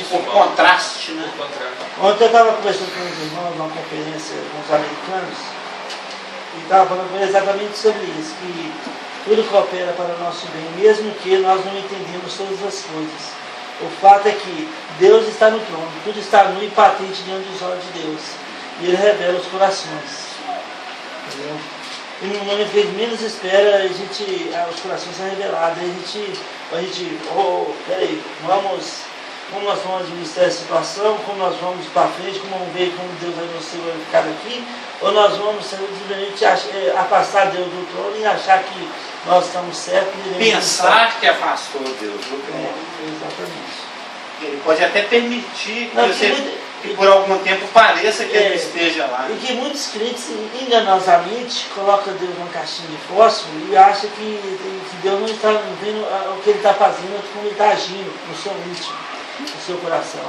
Por contraste, né? Por contrário. Ontem eu estava conversando com os irmãos numa conferência com os americanos e estava falando com eles exatamente sobre isso, que tudo coopera para o nosso bem, mesmo que nós não entendemos todas as coisas. O fato é que Deus está no trono, tudo está nu e patente diante dos olhos de Deus. E Ele revela os corações. Entendeu? E no momento que Ele menos espera, os corações são revelados. Peraí, como nós vamos administrar essa situação, como nós vamos para frente, como vamos ver como Deus vai nos ser glorificado aqui, ou nós vamos simplesmente afastar Deus do trono e achar que nós estamos certos e devemos Pensar que afastou Deus do estar. trono. Exatamente. Ele pode até permitir que, Não, que por algum tempo pareça que ele esteja lá. E que muitos crentes, enganosamente, colocam Deus numa caixinha de fósforo e acham que Deus não está vendo o que ele está fazendo, como ele está agindo no seu íntimo, no seu coração.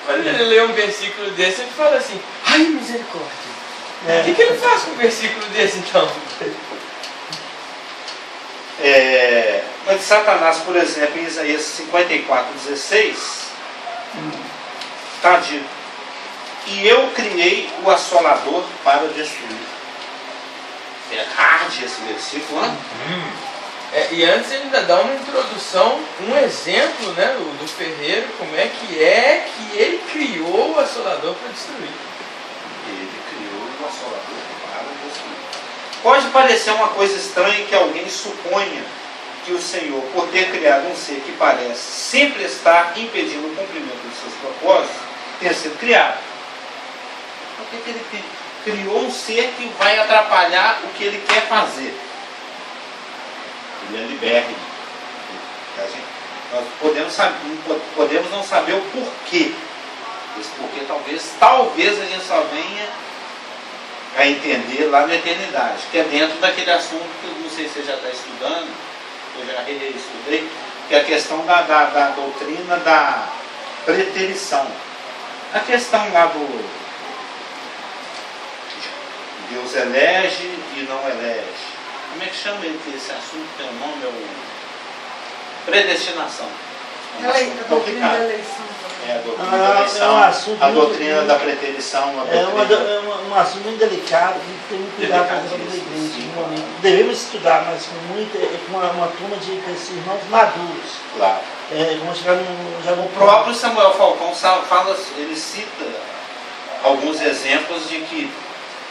Quando ele lê um versículo desse, ele fala assim, ai, misericórdia. É. O que ele faz com um versículo desse, então? Mas Satanás, por exemplo, em Isaías 54:16, está dito: e eu criei o assolador para destruir. É hard esse versículo, né? E antes ele ainda dá uma introdução, um exemplo, né, do ferreiro, como é que ele criou o assolador para destruir. Ele criou o assolador para destruir. Pode parecer uma coisa estranha que alguém suponha que o Senhor, por ter criado um ser que parece sempre estar impedindo o cumprimento dos seus propósitos, tenha sido criado. Por que ele criou um ser que vai atrapalhar o que ele quer fazer? Ele é libérrimo. Nós podemos não saber o porquê. Esse porquê talvez a gente só venha a entender lá na eternidade, que é dentro daquele assunto que eu não sei se você já está estudando, eu já estudei, que é a questão da doutrina da preterição. A questão lá do Deus elege e não elege. Como é que chama ele esse assunto? Tem um nome, é o predestinação. A doutrina da eleição. É a doutrina da eleição, a doutrina da preterição. Um assunto muito delicado e tem muito cuidado com a vida da igreja. Devemos estudar, mas com uma turma de irmãos maduros. Claro. Vamos chegar O próprio Samuel Falcão fala, ele cita alguns exemplos de que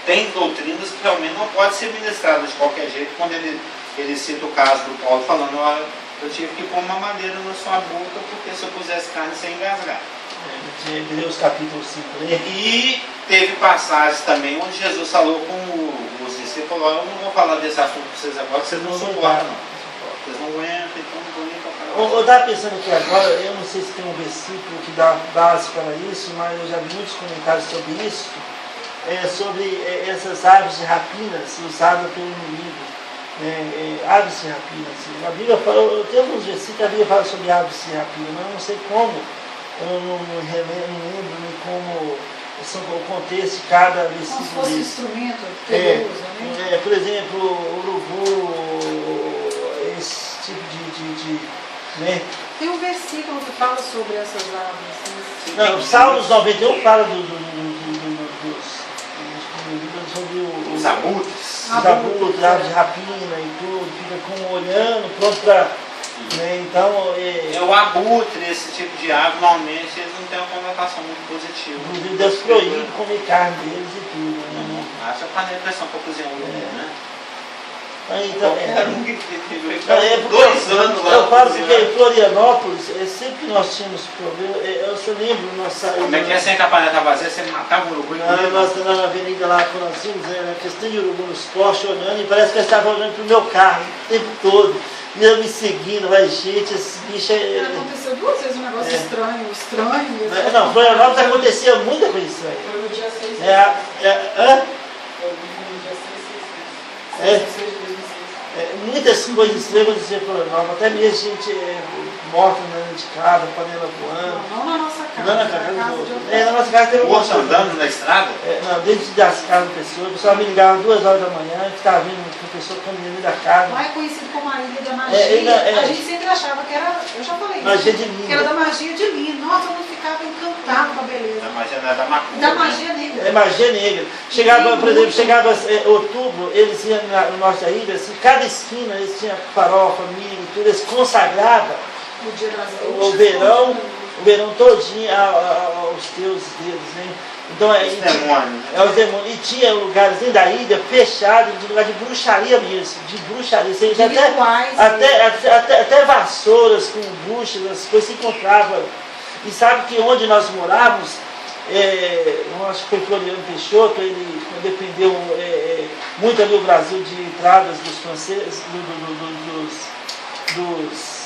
tem doutrinas que realmente não podem ser ministradas de qualquer jeito, quando ele cita o caso do Paulo falando, olha, eu tive que pôr uma madeira na sua boca, porque se eu pusesse carne sem engasgar. Hebreus capítulo 5. E teve passagens também onde Jesus falou com os discípulos, olha, eu não vou falar desse assunto para vocês agora, que vocês não suportam, não. Vocês não aguentam, então não vou nem tocar. Eu estava pensando aqui agora, eu não sei se tem um versículo que dá base para isso, mas eu já vi muitos comentários sobre isso. Sobre essas aves de rapinas usadas pelo inimigo. Aves de rapina. Assim. A Bíblia fala, tem alguns versículos que a Bíblia fala sobre aves de rapina, mas eu não sei como, eu não lembro nem como o contexto de cada versículo. Como se fosse instrumento que ele usa, né? Por exemplo, o urubu, esse tipo de né? Tem um versículo que fala sobre essas aves. Né? Não, Salmos 91 fala sobre os abutres. Os abutres, aves de rapina e tudo, fica como olhando, pronto para. Né, então. O abutre, esse tipo de ave, normalmente eles não têm uma conotação muito positiva. Inclusive Deus proíbe comer carne deles e tudo. Né? Acha a panela de pressão para cozinhar um né? Então, porque 2 anos lá. Eu falo porque em Florianópolis, sempre que nós tínhamos problema, eu só lembro, nós saímos. Como é que é sem que a panela estava vazia, você matava o urubu e comia? Nós na avenida lá, quando nós vimos, na questão de urubu nos postes, olhando, e parece que eles estavam olhando pro meu carro o tempo todo. E eu me seguindo, mas gente, esse bicho é. Aconteceu 2 vezes um negócio estranho. Não, Florianópolis acontecia muita coisa estranha. Foi no dia 6 Foi no dia 6 de 2006. Muitas coisas estranhas aconteciam em Florianópolis, até mesmo gente morta dentro de casa, panela voando. Não na nossa casa. Não na casa do outro. Na nossa casa teve um moço andando na estrada? Não, dentro das casas da pessoa. O pessoal me ligava 2 horas da manhã, que estava vendo uma pessoa caminhando da casa. Lá é conhecido como a Ilha da Magia. A gente sempre achava que era, eu já falei magia isso, de Lina. que era da magia de Lina. Nossa, eu ficava encantado com a beleza. Da magia não é da macumba. Da magia negra. É magia negra. Chegava, por exemplo, chegava outubro, eles iam no norte da ilha, assim, cada esquina eles tinham farofa, milho e tudo, eles consagravam No dia das o verão todinho aos deuses deles, né? Então, os demônios. Os demônios. E tinha lugares dentro da ilha fechados, de lugar de bruxaria mesmo, de bruxaria. Você até vassouras com buchas, as coisas se encontravam. E sabe que onde nós morávamos, eu acho que foi Floriano Peixoto, ele defendeu muito ali o Brasil de entradas dos franceses, dos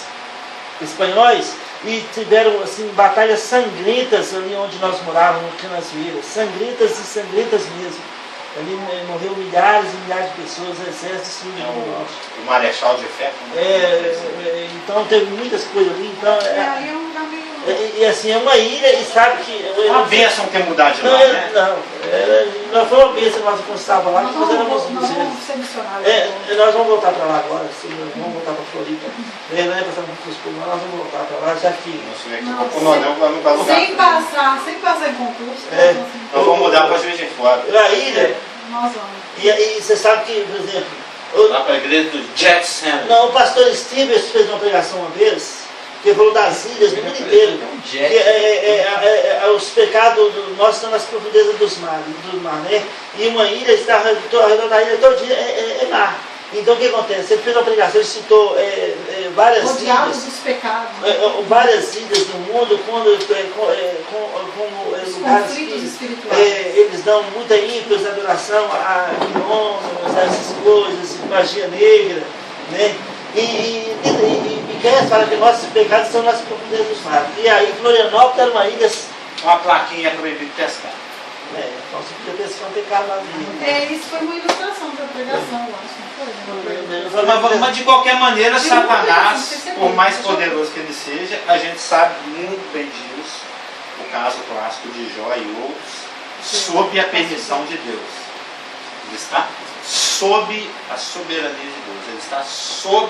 espanhóis, e tiveram assim, batalhas sangrentas ali onde nós morávamos, no Canasvieiras, sangrentas e sangrentas mesmo. Ali morreu milhares e milhares de pessoas, exércitos destruídos no norte. O Marechal de Ferro. Então teve muitas coisas ali. Então, Aí é um lugar meio... e assim, é uma ilha e sabe que... É uma bênção ter mudado de lá, Não, né? não foi uma bênção, nós quando estávamos lá, Nós nós éramos vamos 200. ser missionários. Nós vamos voltar para lá agora, vamos voltar para Floripa. Não é passar por Cusco, nós vamos voltar para lá, já que... Sem passar em concurso. Nós vamos mudar para Juiz de Fora. A ilha, Nós vamos. e você sabe que, por exemplo... Lá para a igreja do Jet Center. Não, o pastor Stevens fez uma pregação uma vez, que falou das ilhas no mundo inteiro. Que os pecados nossos estão nas profundezas do mar, né? E uma ilha está ao redor da ilha todo dia é mar. Então o que acontece? Ele fez uma pregação, ele citou várias Rodeados ilhas. dos pecados. Várias ilhas no mundo, como lugares Conflitos que espirituais. eles dão muita ênfase à adoração a gnomos, a essas coisas, magia negra, né? E Miqueias fala que nossos pecados são nas profundezas do mar. E aí Florianópolis era uma ilha... Uma plaquinha proibido pescar. Então se podia pescar um pecado lá dentro. Isso foi uma ilustração da pregação, eu acho, não foi? Mas de qualquer maneira, De Satanás, muito bem, por mais poderoso que ele seja, a gente sabe muito bem disso, o caso clássico de Jó e outros, sob a permissão de Deus. Ele está sob a soberania de Deus. Ele está só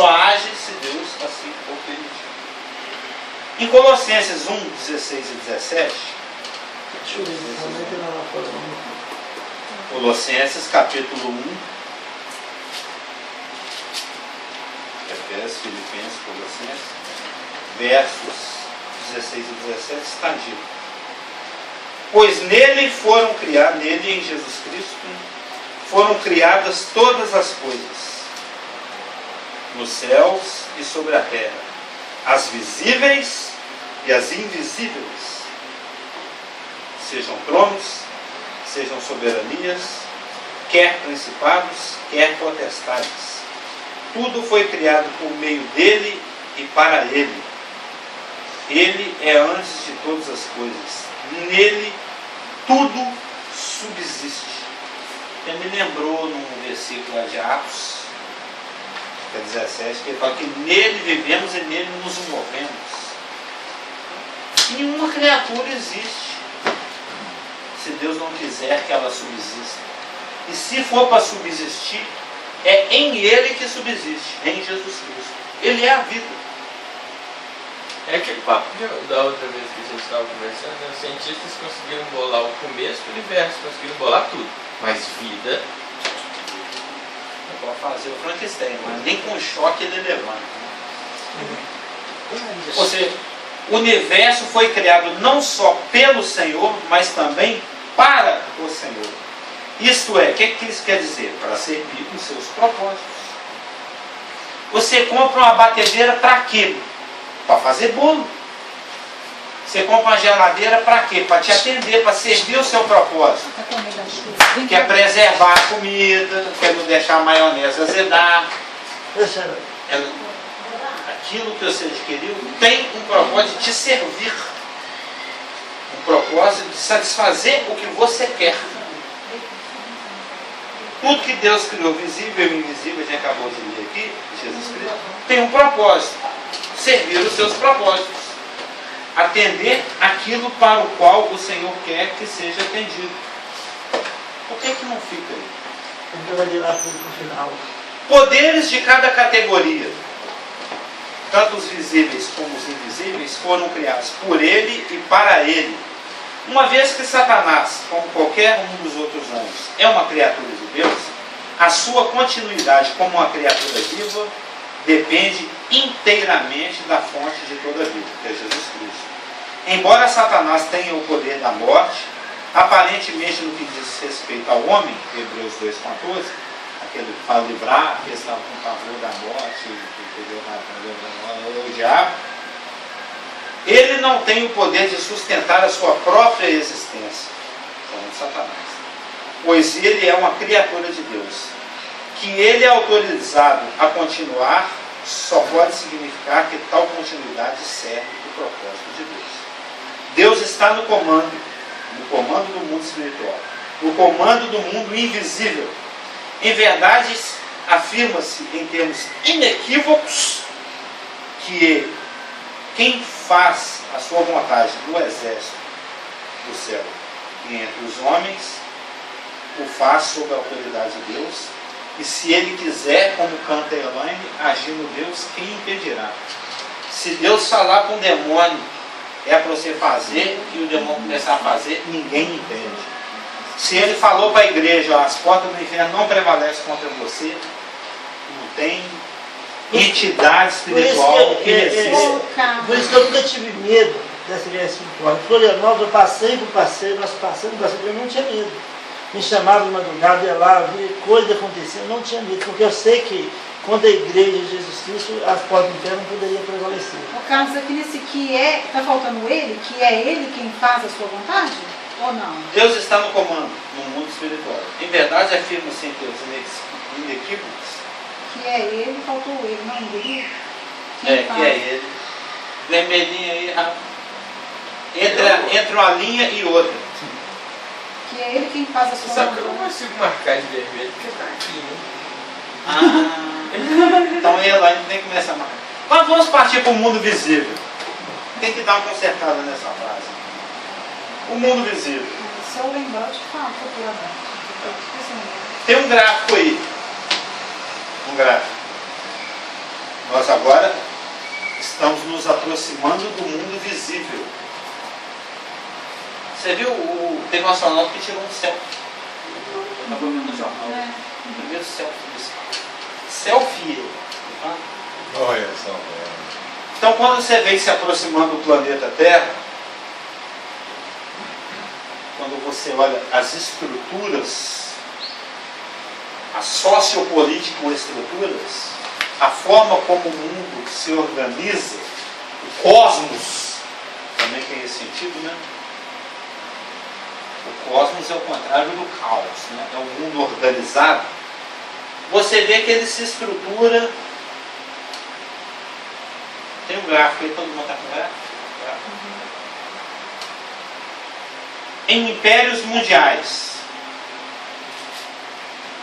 age se Deus assim for permitir. Em Colossenses 1, 16 e 17, Deixa eu ver, não vai ter nada lá fora, não. Colossenses capítulo 1, Efésios, Filipenses, Colossenses, versos 16 e 17, está dito: pois nele foram criadas, nele em Jesus Cristo, foram criadas todas as coisas, nos céus e sobre a terra, as visíveis e as invisíveis, sejam tronos, sejam soberanias, quer principados, quer potestades. Tudo foi criado por meio dele e para ele. Ele é antes de todas as coisas. Nele tudo subsiste. Ele me lembrou num versículo lá de Atos, que é 17, que ele fala que nele vivemos e nele nos movemos. Nenhuma criatura existe se Deus não quiser que ela subsista. E se for para subsistir, é em Ele que subsiste, em Jesus Cristo. Ele é a vida. É aquele papo da outra vez que a gente estava conversando, né? Os cientistas conseguiram bolar o começo do universo, conseguiram bolar tudo. Mas vida... É para fazer o Frankenstein, mas nem com choque ele levanta. Ou seja, o universo foi criado não só pelo Senhor, mas também para o Senhor. Isto é, o que isso quer dizer? Para servir os seus propósitos. Você compra uma batedeira para quê? Para fazer bolo. Você compra uma geladeira para quê? Para te atender, para servir o seu propósito. Quer preservar a comida, quer não deixar a maionese azedar. Aquilo que você adquiriu tem um propósito de te servir. Um propósito de satisfazer o que você quer. Tudo que Deus criou, visível e invisível, a gente acabou de ler aqui, Jesus Cristo, tem um propósito. Servir os seus propósitos. Atender aquilo para o qual o Senhor quer que seja atendido. Por que não fica aí? Eu vou ler lá no final. Poderes de cada categoria, tanto os visíveis como os invisíveis, foram criados por Ele e para Ele. Uma vez que Satanás, como qualquer um dos outros anjos, é uma criatura de Deus, a sua continuidade como uma criatura viva depende inteiramente da fonte de toda a vida, que é Jesus Cristo. Embora Satanás tenha o poder da morte, aparentemente no que diz respeito ao homem, Hebreus 2,14, aquele para livrar, que estava com pavor da morte, o diabo, ele não tem o poder de sustentar a sua própria existência, como Satanás. pois ele é uma criatura de Deus. Que ele é autorizado a continuar só pode significar que tal continuidade serve o propósito de Deus. Deus está no comando do mundo espiritual, no comando do mundo invisível. Em verdade, afirma-se em termos inequívocos que quem faz a sua vontade no exército do céu e entre os homens, o faz sob a autoridade de Deus, e se ele quiser, como canta Elaine, agindo Deus, quem impedirá? Se Deus falar com um demônio, é para você fazer, e o demônio começar a fazer, ninguém impede. Se ele falou para a igreja, as portas do inferno não prevalecem contra você, não tem entidade espiritual que resiste. Por isso que eu nunca tive medo dessa guerra espiritual. Em Florianópolis, eu passei por passeio, nós passamos por passeio, eu não tinha medo. Me chamava de madrugada, ia lá, via coisa acontecendo, eu não tinha medo, porque eu sei que quando a igreja de Jesus Cristo, as portas do inferno não poderiam prevalecer. O Carlos, aqui nesse que é, está faltando ele, que é ele quem faz a sua vontade? Ou não? Deus está no comando no mundo espiritual. Em verdade, afirma-se em termos inequívocos. Que é ele, faltou ele, não ele. Que é ele. Vermelhinho aí, Rafa. Entre uma linha e outra. Que é ele quem faz a sua Sabe que eu não vontade. consigo marcar de vermelho, porque tá aqui, né? Então ela ainda tem que começar a marcar. Mas vamos partir para o mundo visível. Tem que dar uma consertada nessa frase. O mundo visível. Se eu lembrar, eu te falo futuramente. Tem um gráfico aí. Um gráfico. Nós agora estamos nos aproximando do mundo visível. Você viu teve um astronauta que tirou um selfie. Eu estava vendo no jornal. O primeiro selfie disso. Selfie. Tá? Olha só. Então quando você vem se aproximando do planeta Terra, quando você olha as estruturas, as sociopolítico-estruturas, a forma como o mundo se organiza, o cosmos, também tem esse sentido, né? O cosmos é o contrário do caos, né? É um mundo organizado. Você vê que ele se estrutura. Tem um gráfico aí, todo mundo está com gráfico? Em impérios mundiais.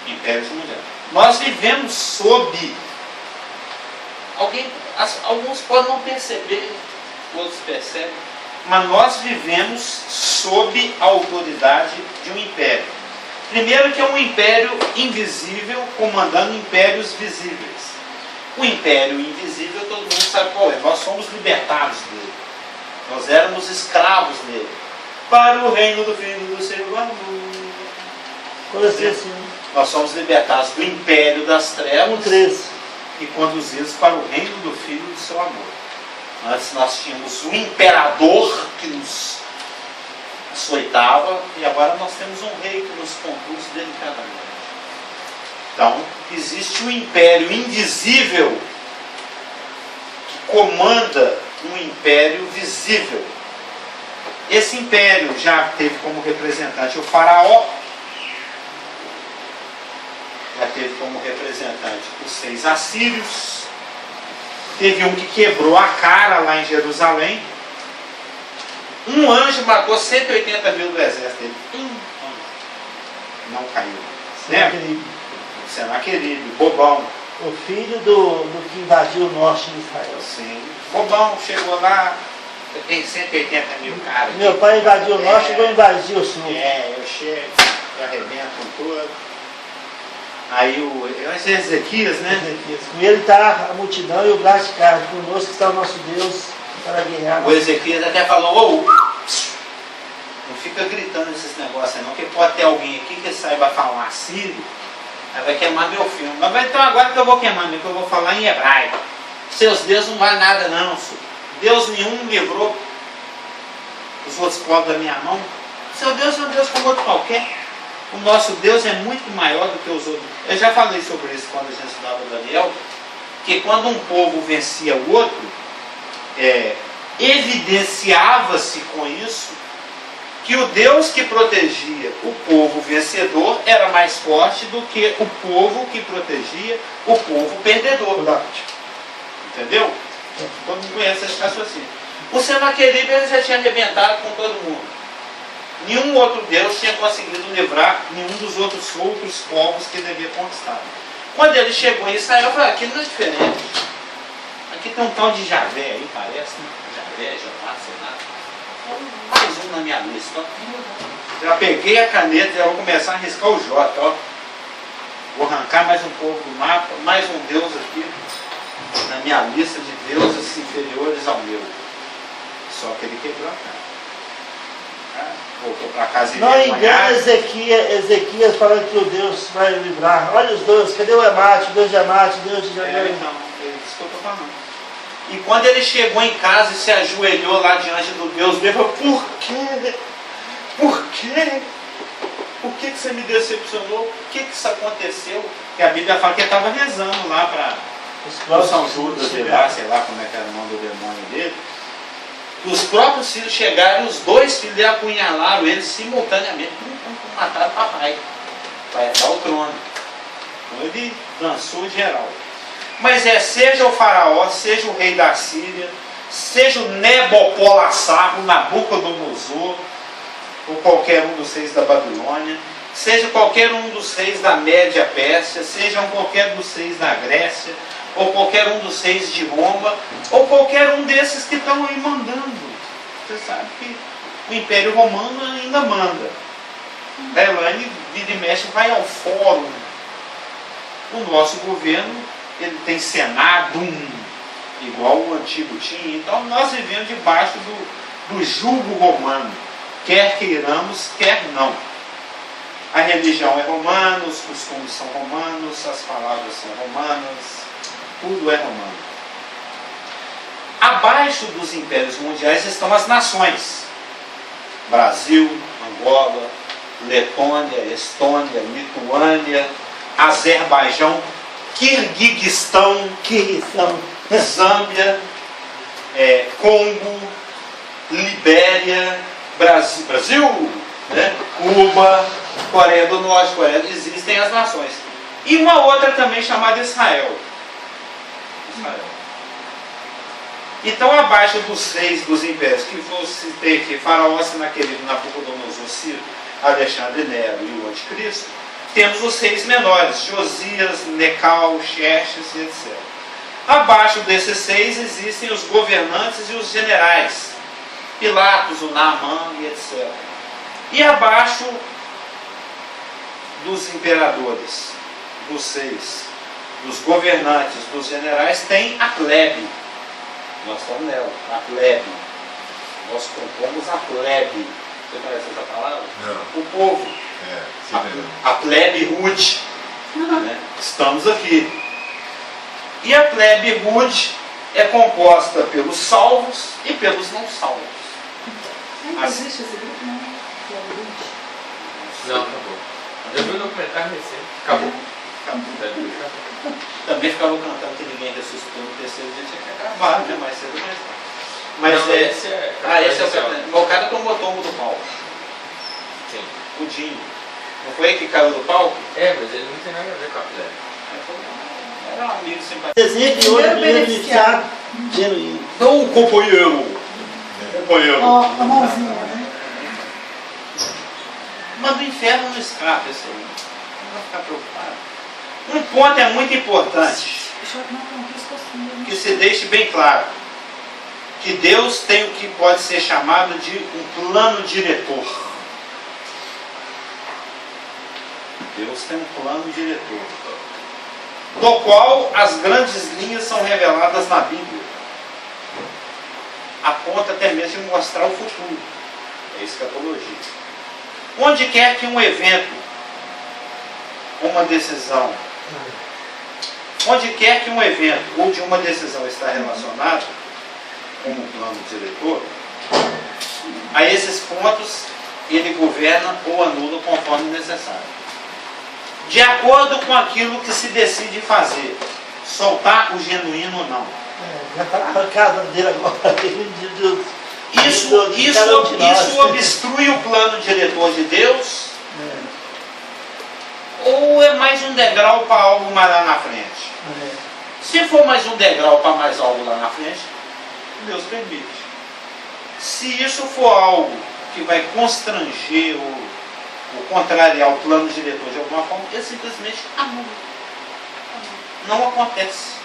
Impérios mundiais. Nós vivemos sob. Alguns podem não perceber, outros percebem, mas nós vivemos sob a autoridade de um império. Primeiro que é um império invisível comandando impérios visíveis. O império invisível todo mundo sabe qual é. Nós somos libertados dele. Nós éramos escravos dele. Para o reino do Filho do seu amor. Nós somos libertados do império das trevas e conduzidos para o reino do Filho do seu amor. Antes nós tínhamos um imperador que nos açoitava e agora nós temos um rei que nos conduz delicadamente. Então, existe um império invisível que comanda um império visível. Esse império já teve como representante o faraó, já teve como representante os 6 assírios, teve um que quebrou a cara lá em Jerusalém. Um anjo matou 180 mil do exército dele. Não caiu. Senaqueribe, bobão. O filho do que invadiu o norte de Israel. Sim. Bobão, chegou lá, tem 180 mil caras. Meu pai invadiu o norte e vou invadir o sul. Eu chego, eu arrebento com tudo. Aí é Ezequias, né? Ezequias. Com ele está a multidão e o braço de carne. Conosco está o nosso Deus para guerrear. O Ezequias até falou, não fica gritando esses negócios aí não, porque pode ter alguém aqui que saiba falar assírio, aí vai queimar meu filme. Mas então agora que eu vou queimar, que eu vou falar em hebraico. Seus deuses não valem nada não, senhor. Deus nenhum livrou os outros povos da minha mão. Seu Deus é um Deus como outro qualquer. O nosso Deus é muito maior do que os outros. Eu já falei sobre isso quando a gente estudava Daniel, que quando um povo vencia o outro, evidenciava-se com isso que o Deus que protegia o povo vencedor era mais forte do que o povo que protegia o povo perdedor. Entendeu? Todo mundo conhece esse raciocínio. O Senaqueribe ele já tinha arrebentado com todo mundo. Nenhum outro Deus tinha conseguido livrar nenhum dos outros povos que ele havia conquistado. Quando ele chegou em Israel, eu falei, aqui não é diferente. Aqui tem um tal de Javé aí, parece, né? Javé, Jeová, sei lá. Mais um na minha lista, ó. Já peguei a caneta e já vou começar a riscar o J, ó. Vou arrancar mais um povo do mapa, mais um Deus aqui na minha lista de deuses inferiores ao meu. Só que ele quebrou a cara. Voltou para casa e Não engana Ezequias falando que o Deus vai livrar. Olha os dois, cadê o Emate, Deus de Emate, Deus de Javé? Então, é isso que eu estou falando. E quando ele chegou em casa e se ajoelhou lá diante do Deus dele, falou, por quê? Por quê? Por que você me decepcionou? Por que isso aconteceu? Porque a Bíblia fala que ele estava rezando lá para o São Judas de lá, sei lá como é que era o nome do demônio dele. Os próprios filhos chegaram, os dois filhos apunhalaram eles simultaneamente, mataram o papai, para herdar o trono. Então ele dançou geral. Mas seja o faraó, seja o rei da Síria, seja o Nebopolassar, o Nabucodonosor, ou qualquer um dos reis da Babilônia, seja qualquer um dos reis da Média Pérsia, seja qualquer dos reis da Grécia, ou qualquer um dos reis de Roma, ou qualquer um desses que estão aí mandando. Você sabe que o Império Romano ainda manda. A Elaine, vira e mexe, vai ao fórum. O nosso governo, ele tem Senado, igual o antigo tinha. Então nós vivemos debaixo do jugo romano, quer queiramos, quer não. A religião é romana, os costumes são romanos, as palavras são romanas, tudo é romano. Abaixo dos impérios mundiais estão as nações. Brasil, Angola, Letônia, Estônia, Lituânia, Azerbaijão, Quirguistão, Zâmbia, Congo, Libéria, Brasil, né? Cuba, Coreia do Norte, existem as nações. E uma outra também chamada Israel. Então, abaixo dos reis dos impérios, que você tem aqui Faraó, Senaqueribe, Nabucodonosor, Ciro, Alexandre, Nero e o Anticristo, temos os reis menores, Josias, Necal, Xerxes e etc. Abaixo desses reis existem os governantes e os generais, Pilatos, o Naamã e etc. E abaixo dos imperadores, dos reis, dos governantes, dos generais, tem a plebe. Nós estamos nela, a plebe. Nós compomos a plebe. Você conhece essa palavra? Não. O povo. A plebe rude. Né? Estamos aqui. E a plebe rude é composta pelos salvos e pelos não salvos. Ainda existe esse grupo, não? Não, acabou. Eu vi um documentário recente. Acabou. Também ficava cantando que ninguém ressuscitou no terceiro dia, tinha que acabar, né? Mais cedo ou mais tarde. Mas não, esse é o capitão. O cara tomou tombo do palco. Sim. O Dinho. Não foi ele que caiu do palco? É, mas ele não tem nada a ver com a plebe. Era um amigo simpático. Exemplo de outro beneficiado genuíno. Não, companheiro. Companheiro. Ó, a mãozinha, né? Mas do inferno não escapa isso aí. Não vai ficar preocupado. Um ponto é muito importante, que se deixe bem claro, que Deus tem o que pode ser chamado de um plano diretor. Deus tem um plano diretor, do qual as grandes linhas são reveladas na Bíblia, a ponto até mesmo de mostrar o futuro. É escatologia. Onde quer que um evento, uma decisão, onde quer que um evento ou de uma decisão está relacionado com um plano diretor, a esses pontos ele governa ou anula conforme necessário, de acordo com aquilo que se decide fazer, soltar o genuíno ou não. Já está na arrancada dele agora, meu Deus. Isso obstrui o plano diretor de Deus? Ou é mais um degrau para algo mais lá na frente? Se for mais um degrau para mais algo lá na frente, Deus permite. Se isso for algo que vai constranger ou contrariar o plano diretor de alguma forma, ele simplesmente anula. Não acontece.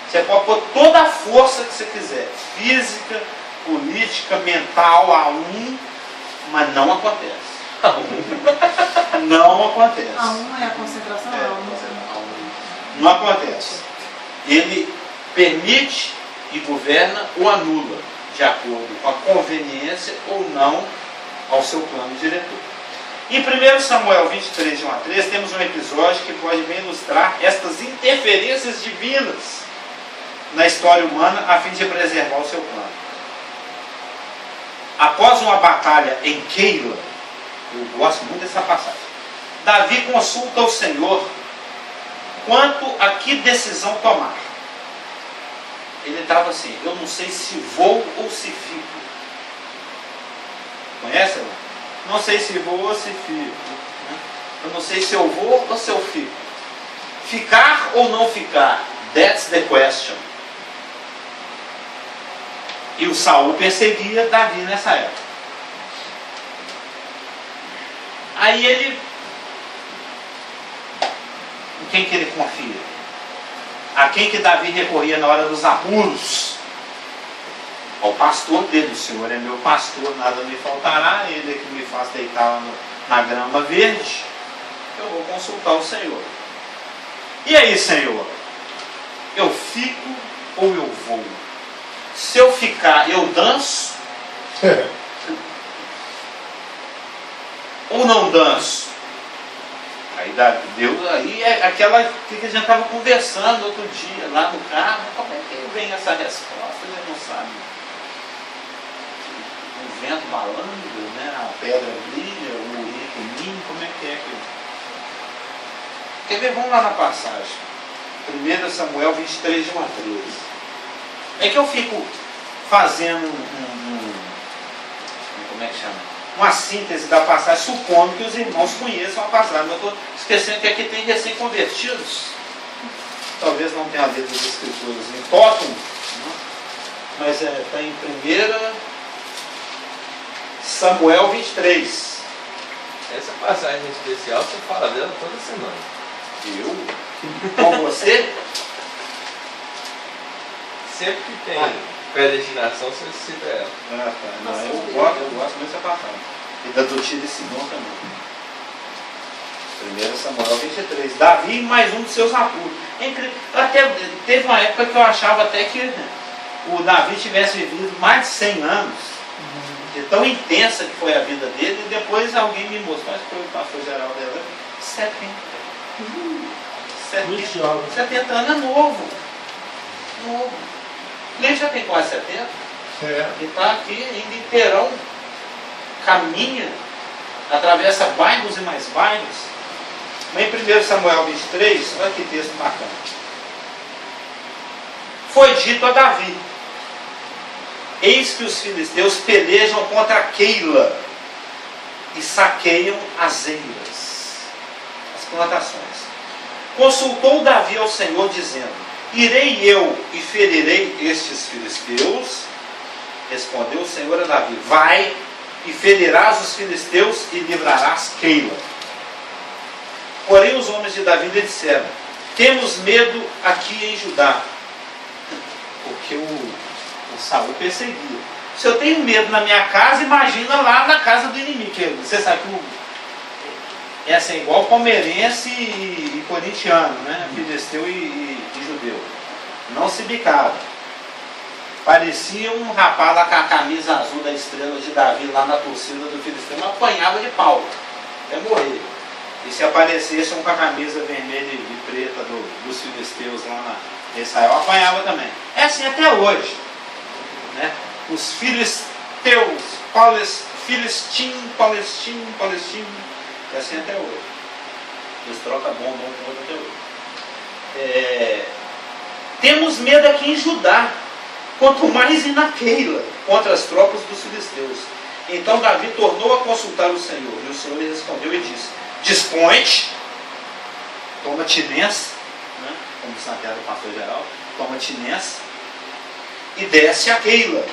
Você pode pôr toda a força que você quiser, física, política, mental, mas não acontece. Não acontece. A1 é a concentração? Não acontece. Ele permite e governa ou anula, de acordo com a conveniência ou não ao seu plano diretor. Em 1 Samuel 23, de 1 a 3, temos um episódio que pode bem ilustrar estas interferências divinas na história humana a fim de preservar o seu plano. Após uma batalha em Keila, eu gosto muito dessa passagem, Davi consulta o Senhor quanto a que decisão tomar. Ele estava assim, eu não sei se vou ou se fico. Conhece? Não sei se vou ou se fico. Eu não sei se eu vou ou se eu fico. Ficar ou não ficar? That's the question. E o Saul perseguia Davi nessa época. Aí ele... Em quem que ele confia? A quem que Davi recorria na hora dos apuros? Ao pastor dele. O Senhor é meu pastor, nada me faltará. Ele é que me faz deitar na grama verde. Eu vou consultar o Senhor. E aí, Senhor? Eu fico ou eu vou? Se eu ficar, eu danço? Ou não danço? Aí Deus, aí é aquela que a gente estava conversando outro dia lá no carro. Como é que vem essa resposta? A gente não sabe. O vento balando, né? A pedra brilha, o rico ninho, como é que Quer ver? Vamos lá na passagem. 1 Samuel 23, de 1 a 13. É que eu fico fazendo como é que chama? Uma síntese da passagem, supondo que os irmãos conheçam a passagem. Mas eu estou esquecendo que aqui tem recém-convertidos. Talvez não tenha lido as escrituras em tótum, mas está em 1 Samuel 23. Essa passagem especial, você fala dela toda semana. Eu? Com você? Sempre que tem predestinação, você cita ela. Tá. Não, eu gosto muito dessa passagem. E da do Tiro e Sidom também. 1 Samuel 23. Davi mais um dos seus apuros. Até teve uma época que eu achava até que o Davi tivesse vivido mais de 100 anos. De tão intensa que foi a vida dele. E depois alguém me mostrou, acho que foi o pastor Geraldo dela, 70 anos é novo. Ele já tem quase 70. Ele está aqui ainda inteirão, caminha, atravessa bairros e mais bairros. Mas em 1 Samuel 23, olha que texto bacana. Foi dito a Davi: eis que os filisteus pelejam contra Keila e saqueiam as eiras, as plantações. Consultou Davi ao Senhor, dizendo: irei eu e ferirei estes filisteus? Respondeu o Senhor a Davi: vai e ferirás os filisteus e livrarás Keila. Porém os homens de Davi lhe disseram: temos medo aqui em Judá, porque o Saul perseguia. Se eu tenho medo na minha casa, imagina lá na casa do inimigo. Você sabe que essa é igual palmeirense e corintiano, né? Filisteu e judeu. Não se bicava. Parecia um rapaz lá com a camisa azul da estrela de Davi lá na torcida do Filisteu, mas apanhava de pau, até morrer. E se aparecesse um com a camisa vermelha e preta dos filisteus lá na Israel, apanhava também. É assim até hoje, né? Os filisteus, palestino, é assim até hoje. Eles trocam bomba um com o outro até hoje. Temos medo aqui em Judá. quanto mais ir na Keila, contra as tropas dos filisteus. Então Davi tornou a consultar o Senhor, e o Senhor lhe respondeu e disse: dispõe-te, toma tinença, né? Como diz na terra do pastor geral, toma tinença, e desce a Keila,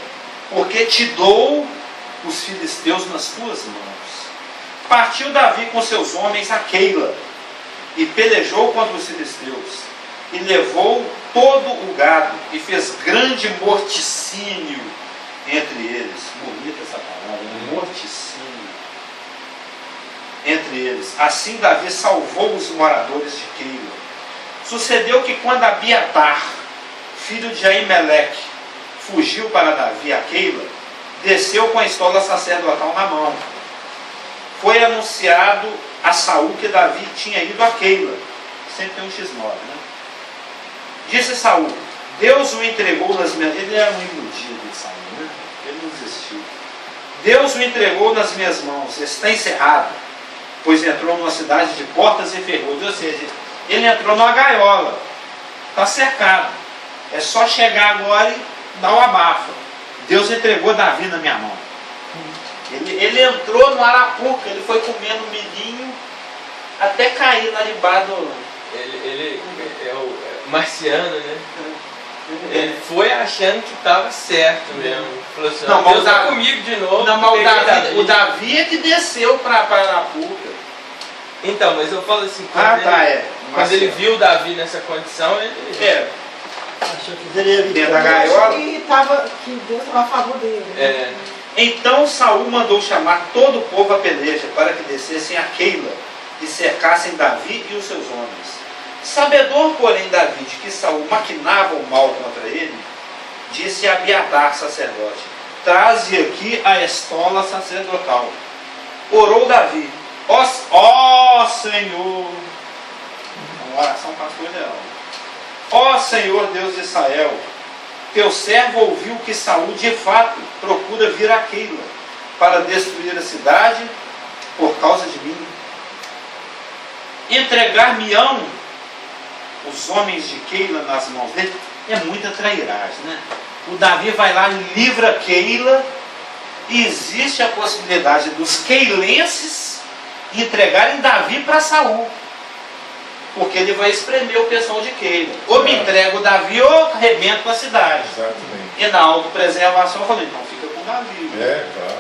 porque te dou os filisteus nas tuas mãos. Partiu Davi com seus homens a Keila, e pelejou contra os filisteus, e levou todo o gado, e fez grande morticínio entre eles. Bonita essa palavra, morticínio entre eles. Assim Davi salvou os moradores de Keila. Sucedeu que quando Abiatar, filho de Aimeleque, fugiu para Davi a Keila, desceu com a estola sacerdotal na mão. Foi anunciado a Saul que Davi tinha ido a Keila. Sempre tem um X9, né? Disse Saul: Deus o entregou nas minhas... Ele era um iludido de Saul, né? Ele não desistiu. Deus o entregou nas minhas mãos, está encerrado, pois entrou numa cidade de portas e ferrolhos. Ou seja, ele entrou numa gaiola, está cercado. É só chegar agora e dar o abafa. Deus entregou Davi na minha mão. Ele entrou no arapuca, ele foi comendo milhinho até cair na ribada. Ele é o marciano, né? Ele foi achando que estava certo mesmo. Falou assim: Não, mas Deus o está Davi- comigo de novo. Não, mas peguei o Davi é que desceu para arapuca. Então, mas eu falo assim, quando, quando ele viu Davi nessa condição, ele... Achou que teria Dentro da vitória. gaiola. Que Deus estava a favor dele. Né? É, Então Saul mandou chamar todo o povo à peleja para que descessem a Keila e cercassem Davi e os seus homens. Sabedor, porém, Davi de que Saul maquinava o mal contra ele, disse a Abiatar, sacerdote: traze aqui a estola sacerdotal. Orou Davi: ó Senhor, uma oração pastor real. Ó Senhor Deus de Israel, teu servo ouviu que Saul de fato procura vir a Keila para destruir a cidade por causa de mim. Entregar-me-ão os homens de Keila nas mãos dele. É muita trairagem, né? O Davi vai lá e livra Keila, e existe a possibilidade dos queilenses entregarem Davi para Saul, porque ele vai espremer o pessoal de Keila. Ou me entrega o Davi ou arrebento com a cidade. Exatamente. E na autopreservação eu falei: então fica com Davi. Claro.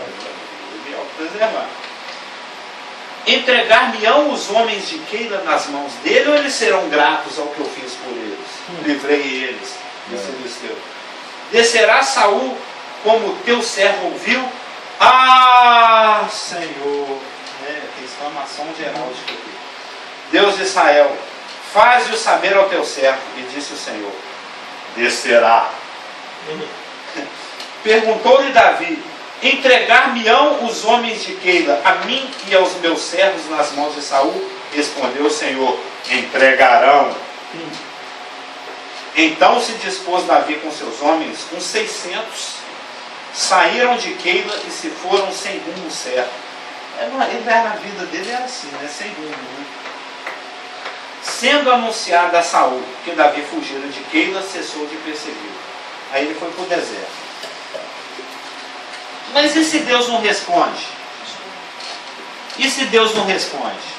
Ele autopreservar. Entregar-me-ão os homens de Keila nas mãos dele, ou eles serão gratos ao que eu fiz por eles? Livrei eles dos filisteus. Descerá Saul como teu servo ouviu? Ah, Senhor! Tem exclamação geral de aqui. Deus de Israel, faze-o saber ao teu servo. E disse o Senhor: descerá. Perguntou-lhe Davi: entregar-me-ão os homens de Keila a mim e aos meus servos nas mãos de Saul? Respondeu o Senhor: entregarão. Então se dispôs Davi com seus homens, uns 600, saíram de Keila e se foram sem rumo certo. Ele era, a vida dele era assim, né? Sem rumo, né? Sendo anunciado a Saul que Davi fugira de Keila, cessou de perseguir. Aí ele foi para o deserto. Mas e se Deus não responde? E se Deus não responde?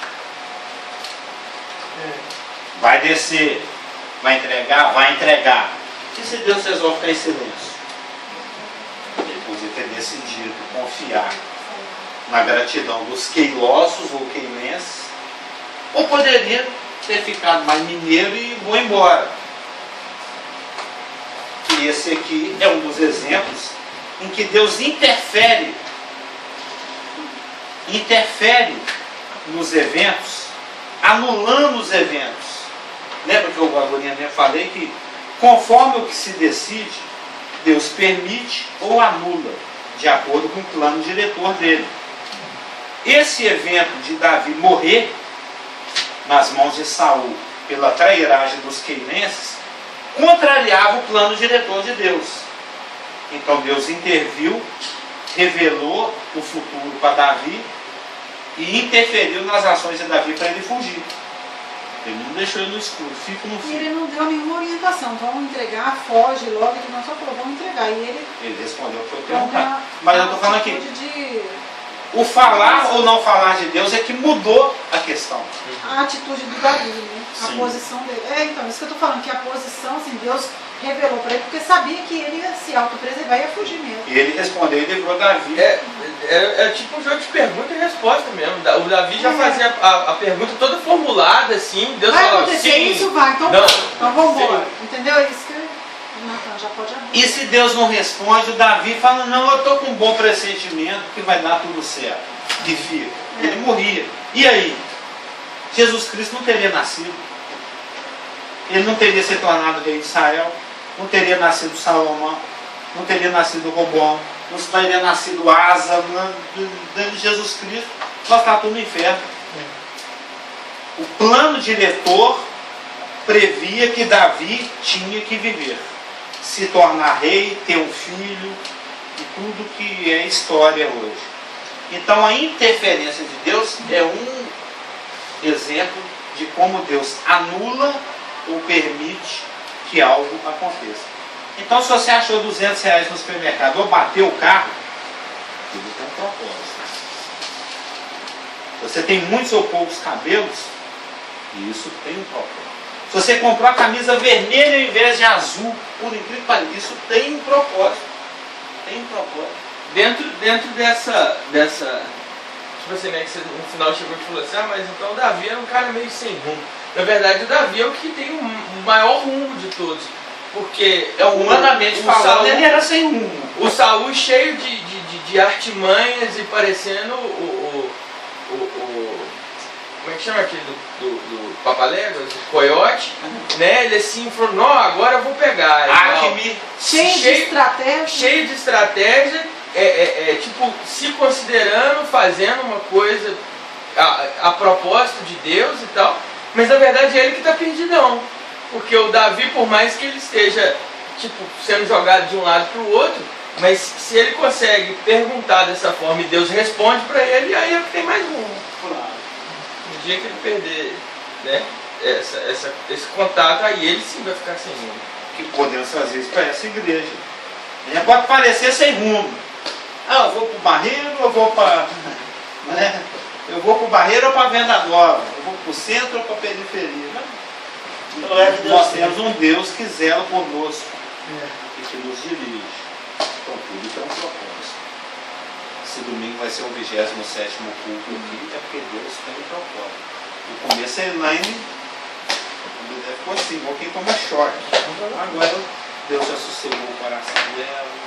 Vai descer, vai entregar, vai entregar. E se Deus resolve ficar em silêncio? Ele podia ter decidido confiar na gratidão dos queilosos ou queilenses, ou poderia ter ficado mais mineiro e vou embora. E esse aqui é um dos exemplos em que Deus interfere nos eventos, anulando os eventos. Lembra que eu agora mesmo falei que conforme o que se decide, Deus permite ou anula, de acordo com o plano diretor dele. Esse evento de Davi morrer nas mãos de Saul pela trairagem dos queilenses contrariava o plano diretor de Deus. Então Deus interviu, revelou o futuro para Davi e interferiu nas ações de Davi para ele fugir. Ele não deixou ele no escuro, fica no E fio. ele não deu nenhuma orientação. Vão entregar, foge logo. Ele não só falou, vão entregar. E ele Ele respondeu o que eu tomou perguntava. Mas eu tô falando aqui, atitude o falar ou não falar de Deus é que mudou a questão. a atitude do Davi, né? A Sim. posição dele. Então, isso que eu tô falando, que a posição, assim, Deus revelou para ele, porque sabia que ele ia se autopreservar e ia fugir mesmo. E ele respondeu e livrou Davi. É tipo um jogo de pergunta e resposta mesmo. O Davi já fazia a pergunta toda formulada, assim, Deus Vai falava, acontecer sim, isso? Vai, então, não, então vamos embora. sim. Entendeu? É isso que Natan já pode abrir. E se Deus não responde, o Davi fala, não, eu estou com um bom pressentimento que vai dar tudo certo. E fica. Ele morria. E aí? Jesus Cristo não teria nascido. Ele não teria se tornado rei de Israel. Não teria nascido Salomão. Não teria nascido Roboão. Não teria nascido Asa. De Jesus Cristo. Nós está tudo no inferno. O plano diretor previa que Davi tinha que viver. Se tornar rei, ter um filho e tudo que é história hoje. Então a interferência de Deus é um exemplo de como Deus anula ou permite que algo aconteça. Então se você achou R$200 no supermercado ou bateu o carro, tudo tem um propósito. Você tem muitos ou poucos cabelos, isso tem um propósito. Se você comprou a camisa vermelha ao invés de azul, por incrível que pareça, isso tem um propósito. Tem um propósito. Dentro dessa tipo assim, né, que você no final chegou e falou assim, mas então o Davi era um cara meio sem rumo. Na verdade, o Davi é o que tem o maior rumo de todos. Porque Humanamente falando, Saul, ele era sem rumo. o Saul cheio de artimanhas e parecendo como é que chama aquele do Papaléguas, do coiote, né? Ele assim falou, não, agora eu vou pegar. Cheio de estratégia. Cheio de estratégia, tipo, se considerando, fazendo uma coisa a propósito de Deus e tal, mas na verdade é ele que está perdidão. Porque o Davi, por mais que ele esteja tipo, sendo jogado de um lado para o outro, mas se ele consegue perguntar dessa forma e Deus responde para ele, aí é que tem mais rumo. No dia que ele perder, né, esse contato, aí ele sim vai ficar sem rumo. Que podemos fazer isso para essa igreja. Já pode parecer sem rumo. Eu vou para o Barreiro, eu vou para... Né? Eu vou para o Barreiro ou para a Venda Nova. Eu vou para o centro ou para a periferia. Nós temos um Deus que zela conosco e que nos dirige. Então tudo tem um propósito. Esse domingo vai ser o 27º culto aqui, é porque Deus tem um propósito. No começo a Elaine ficou assim, igual quem toma choque. Agora Deus já sossegou o coração dela.